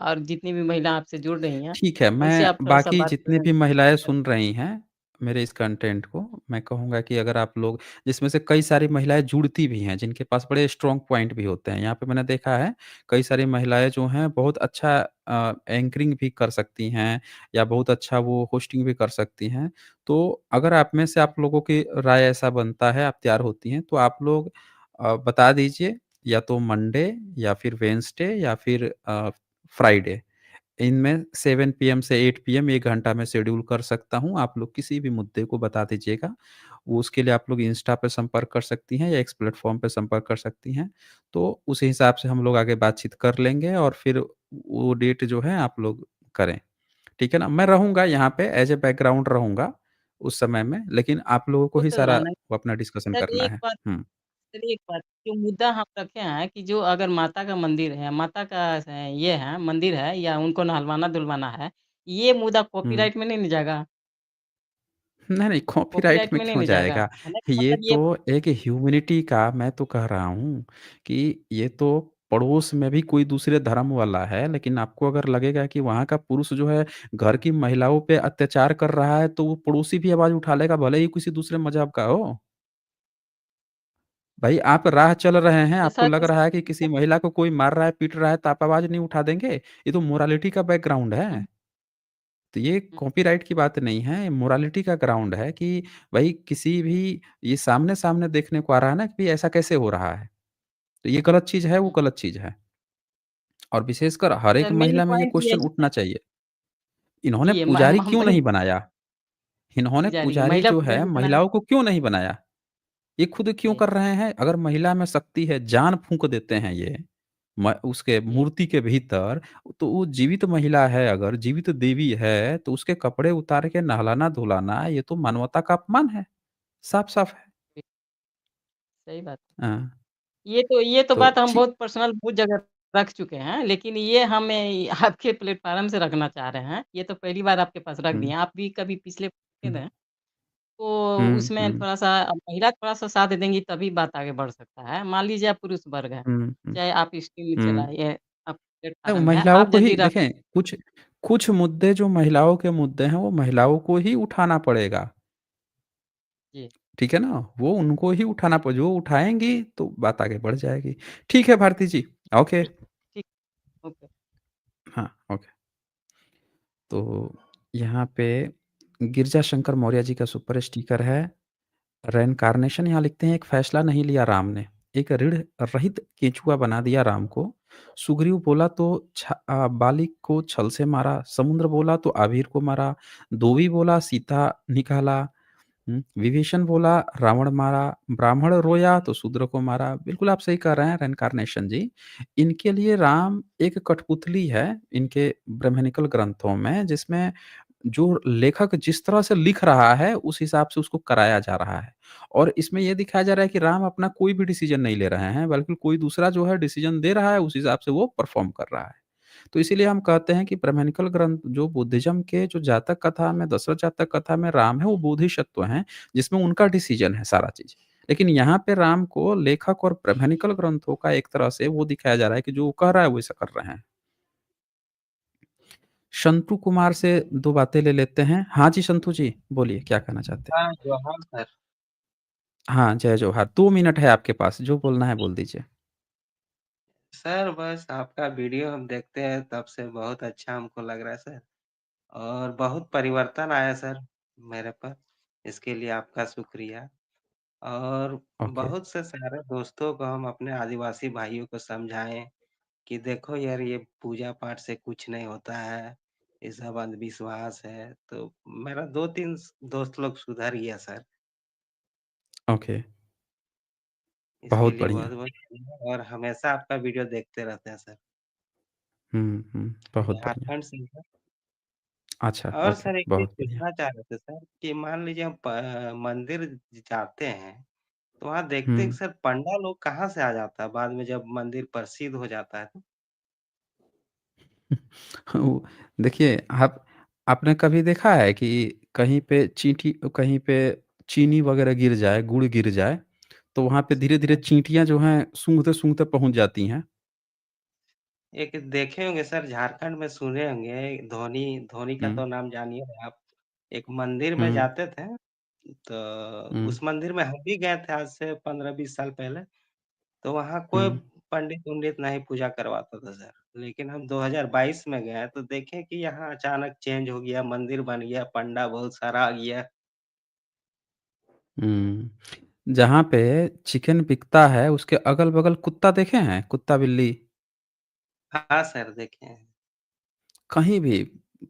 और जितनी भी महिला आपसे जुड़ रही हैं, ठीक है, उनसे मैं आप थोड़ा-सा बाकी बात जितनी भी महिलाएँ करें। सुन रही हैं, मेरे इस कंटेंट को, मैं कहूँगा कि अगर आप लोग जिसमें से कई सारी महिलाएँ जुड़ती भी हैं, जिनके पास बड़े स्ट्रॉन्ग पॉइंट भी होते हैं। यहाँ पे मैंने देखा है, कई सारी महिलाएँ जो हैं बहुत अच्छा एंकरिंग भी कर सकती हैं या बहुत अच्छा वो होस्टिंग भी कर सकती हैं। तो अगर आप में से आप लोगों की राय ऐसा बनता है, आप तैयार होती हैं, तो आप लोग बता दीजिए या तो मंडे या फिर वेडनेसडे या फिर फ्राइडे। इनमें 7 पीएम से 8 पीएम 1 घंटा मैं शेड्यूल कर सकता हूँ, आप लोग किसी भी मुद्दे को बता दीजिएगा। वो उसके लिए आप लोग इंस्टा पे संपर्क कर सकती हैं या एक्स प्लेटफ़ॉर्म पे संपर्क कर सकती हैं। तो उस हिसाब से हम लोग आगे बातचीत कर लेंगे और फिर वो डेट जो है आप लोग करें, ठीक है ना? मैं रहूँगा यहाँ पे एज़ अ बैकग्राउंड रहूँगा उस समय में, लेकिन आप लोगों को वो ही तो सारा रहना ही। वो अपना डिस्कशन सर करना एक है। बात हुँ, सर एक बात, जो मुद्दा हम रखे हैं कि जो अगर माता का मंदिर है, माता का ये है मंदिर है या उनको नहलवाना-धुलवाना है, ये मुद्दा हुँ। कॉपीराइट में नहीं जाएगा? नहीं, नहीं, कॉपीराइट कॉपीराइट में में नहीं क्यों न जाएगा? जाएगा? है ना? ये मतलब तो ये एक ह्यूमैनिटी का मैं तो कह रहा हूँ कि ये तो पड़ोस में भी कोई दूसरे धर्म वाला है, लेकिन आपको अगर लगेगा कि वहाँ का पुरुष जो है घर की महिलाओं पे अत्याचार कर रहा है, तो वो पड़ोसी भी आवाज़ उठा लेगा, भले ही किसी दूसरे मज़हब का हो। भाई आप राह चल रहे हैं, तो आपको सर लग रहा है कि किसी महिला को कोई मार रहा है, पीट रहा है, तो आप आवाज़ नहीं उठा देंगे? ये तो मोरालिटी का बैकग्राउंड है। हुँ, तो ये हुँ, कॉपीराइट की बात नहीं है, ये मोरालिटी का ग्राउंड है कि भई किसी भी ये सामने-सामने देखने को आ रहा है ना कि भई ऐसा कैसे हो रहा है? तो ये गलत चीज़ है, वो हुँ। गलत चीज़ है और विशेषकर हर एक सर मेन महिला में ये पॉइंट ये क्वेश्चन है उठना चाहिए। इन्होंने जी, म पुजारी म क्यों वही नहीं बनाया? इन्होंने पुजारी, पुजारी महिला जो है पुजारी बनाया। महिलाओं को क्यों नहीं बनाया? ये खुद क्यों जी, कर रहे हैं? अगर महिला में शक्ति है, जान फूँक देते हैं ये उसके जी, मूर्ति के भीतर, तो वो जीवित महिला है अगर, जीवित देवी है, तो उसके कपड़े उतार के नहलाना-धुलाना ये तो मानवता का अपमान है, साफ-साफ है। जी, सही बात है। हाँ, ये तो तो बात हम बहुत पर्सनल बहुत जगह रख चुके हैं, लेकिन ये हमें आपके प्लेटफ़ॉर्म से रखना चाह रहे हैं। ये तो पहली बार आपके पास रख दिए हुँ, हैं। आप भी कभी पिछले रखे हुँ, थे, तो हुँ, उसमें हुँ, थोड़ा-सा महिला थोड़ा-सा साथ देंगी तभी बात आगे बढ़ सकता है। मान लीजिए आप पुरुष वर्ग हैं, हुँ, हुँ, चाहे आप स्ट्रीम हुँ। चलाइए, आप तो प्लेटफ़ॉर्म है, महिलाओं आप को ही यदि रख देखें, कुछ कुछ मुद्दे जो महिलाओं के मुद्दे हैं, वो महिलाओं को ही उठाना पड़ेगा, जी, ठीक है ना? वो उनको ही उठाना जो उठाएँगी, तो बात आगे बढ़ जाएगी। ठीक है भारती जी, ओके। ठीक, ठीक, ओके। हाँ, ओके। तो यहाँ पे गिरजा शंकर मौर्य जी का सुपर स्टिकर है। रेइन्कार्नेशन यहाँ लिखते हैं, एक फैसला नहीं लिया राम ने। एक ऋण रहित केंचुआ बना दिया राम को। सुग्रीव बोला तो बालिक को छल से मारा, समुद्र बोला तो आबीर को मारा, धोबी बोला सीता निकाला। विभीषण बोला रावण मारा, ब्राह्मण रोया तो शूद्र को मारा। बिल्कुल आप सही कह रहे हैं रिनकार्नेशन जी। इनके लिए राम एक कठपुतली है इनके ब्राह्मणिकल ग्रंथों में, जिसमें जो लेखक जिस तरह से लिख रहा है उस हिसाब से उसको कराया जा रहा है। और इसमें ये दिखाया जा रहा है कि राम अपना कोई भी डिसीज़न नहीं ले रहे हैं, बल्कि कोई दूसरा जो है डिसीज़न दे रहा है, उस हिसाब से वो परफ़ॉर्म कर रहा है। तो इसीलिए हम कहते हैं कि ब्राह्मणिकल ग्रंथ जो बुद्धिज़्म के जो जातक कथा में, दशरथ जातक कथा में राम है, वो बोधिसत्व हैं, जिसमें उनका डिसीज़न है सारा चीज़। लेकिन यहाँ पे राम को लेखक और ब्राह्मणिकल ग्रंथों का एक तरह से वो दिखाया जा रहा है कि जो वो कह रहा है, वैसा कर रहे हैं। संतु कुमार से 2 बातें ले लेते हैं। हाँ जी, संतु जी, बोलिए क्या कहना चाहते हैं? हाँ, जोहार सर। हाँ, जय जोहार। 2 मिनट है आपके पास, जो बोलना है बोल दीजिए। सर बस आपका वीडियो हम देखते हैं तब से बहुत अच्छा हमको लग रहा है सर और बहुत परिवर्तन आया सर मेरे पर, इसके लिए आपका शुक्रिया। और ओके, बहुत से सारे दोस्तों को हम अपने आदिवासी भाइयों को समझाएँ कि देखो यार ये पूजा-पाठ से कुछ नहीं होता है, ये सब अंधविश्वास है। तो मेरा 2-3 दोस्त लोग सुधर गया सर, ओके, इसके बहुत लिए बढ़िया। बहुत-बहुत धन्यवाद और हमेशा आपका वीडियो देखते रहते हैं सर। बहुत बढ़िया। झारखंड से हैं सर। अच्छा, और ओके, सर एक चीज़ बहुत बढ़िया। पूछना चाह रहे थे सर कि मान लीजिए हम मंदिर जाते हैं, तो वहाँ देखते हैं हुँ। कि सर पंडा लोग कहाँ से आ जाता है बाद में जब मंदिर प्रसिद्ध हो जाता है तो? वो देखिए, आपने कभी देखा है कि कहीं पे चीनी वगैरह गिर जाए, गुड़ गिर जाए, तो वहाँ पे धीरे-धीरे हाँ, चींटियाँ जो हैं सूंघते-सूंघते पहुँच जाती हैं? एक देखे होंगे सर झारखंड में सुने होंगे धोनी धोनी का हुँ, तो नाम जानिए आप। एक मंदिर में हुँ, जाते थे, तो हुँ, उस मंदिर में हम भी गए थे आज से 15-20 साल पहले। तो वहाँ कोई हुँ। पंडित-वंडित नहीं पूजा करवाता था सर। लेकिन हम 2022 में गए तो देखे कि यहाँ अचानक चेंज हो गया, मंदिर बन गया, पंडा बहुत सारा आ गया। हुँ। जहाँ पे चिकन बिकता है, उसके अगल-बगल कुत्ता देखे हैं? कुत्ता-बिल्ली? हाँ सर, देखे हैं। कहीं भी,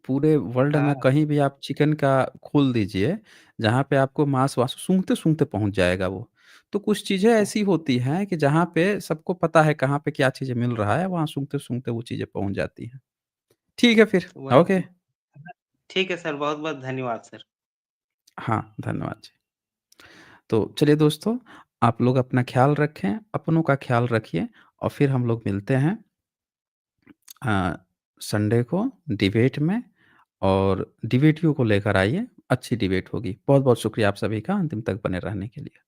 पूरे वर्ल्ड में हाँ, कहीं भी आप चिकन का खोल दीजिए, जहाँ पे आपको मांस-वास सूंघते-सूंघते पहुँच जाएगा वो। तो कुछ चीज़ें ऐसी होती हैं कि जहाँ पे सबको पता है कहाँ पे क्या चीज़ें मिल रहा है, वहाँ सूंघते-सूंघते वो चीज़ें पहुँच जाती हैं। ठीक है फिर, वही ओके। ठीक है सर, बहुत-बहुत धन्यवाद सर। हाँ, धन्यवाद जी। तो चलिए दोस्तों, आप लोग अपना ख़्याल रखें, अपनों का ख़्याल रखिए और फिर हम लोग मिलते हैं अ, संडे को डिबेट में और डिबेटियों को लेकर आइए, अच्छी डिबेट होगी। बहुत-बहुत शुक्रिया आप सभी का अंतिम तक बने रहने के लिए।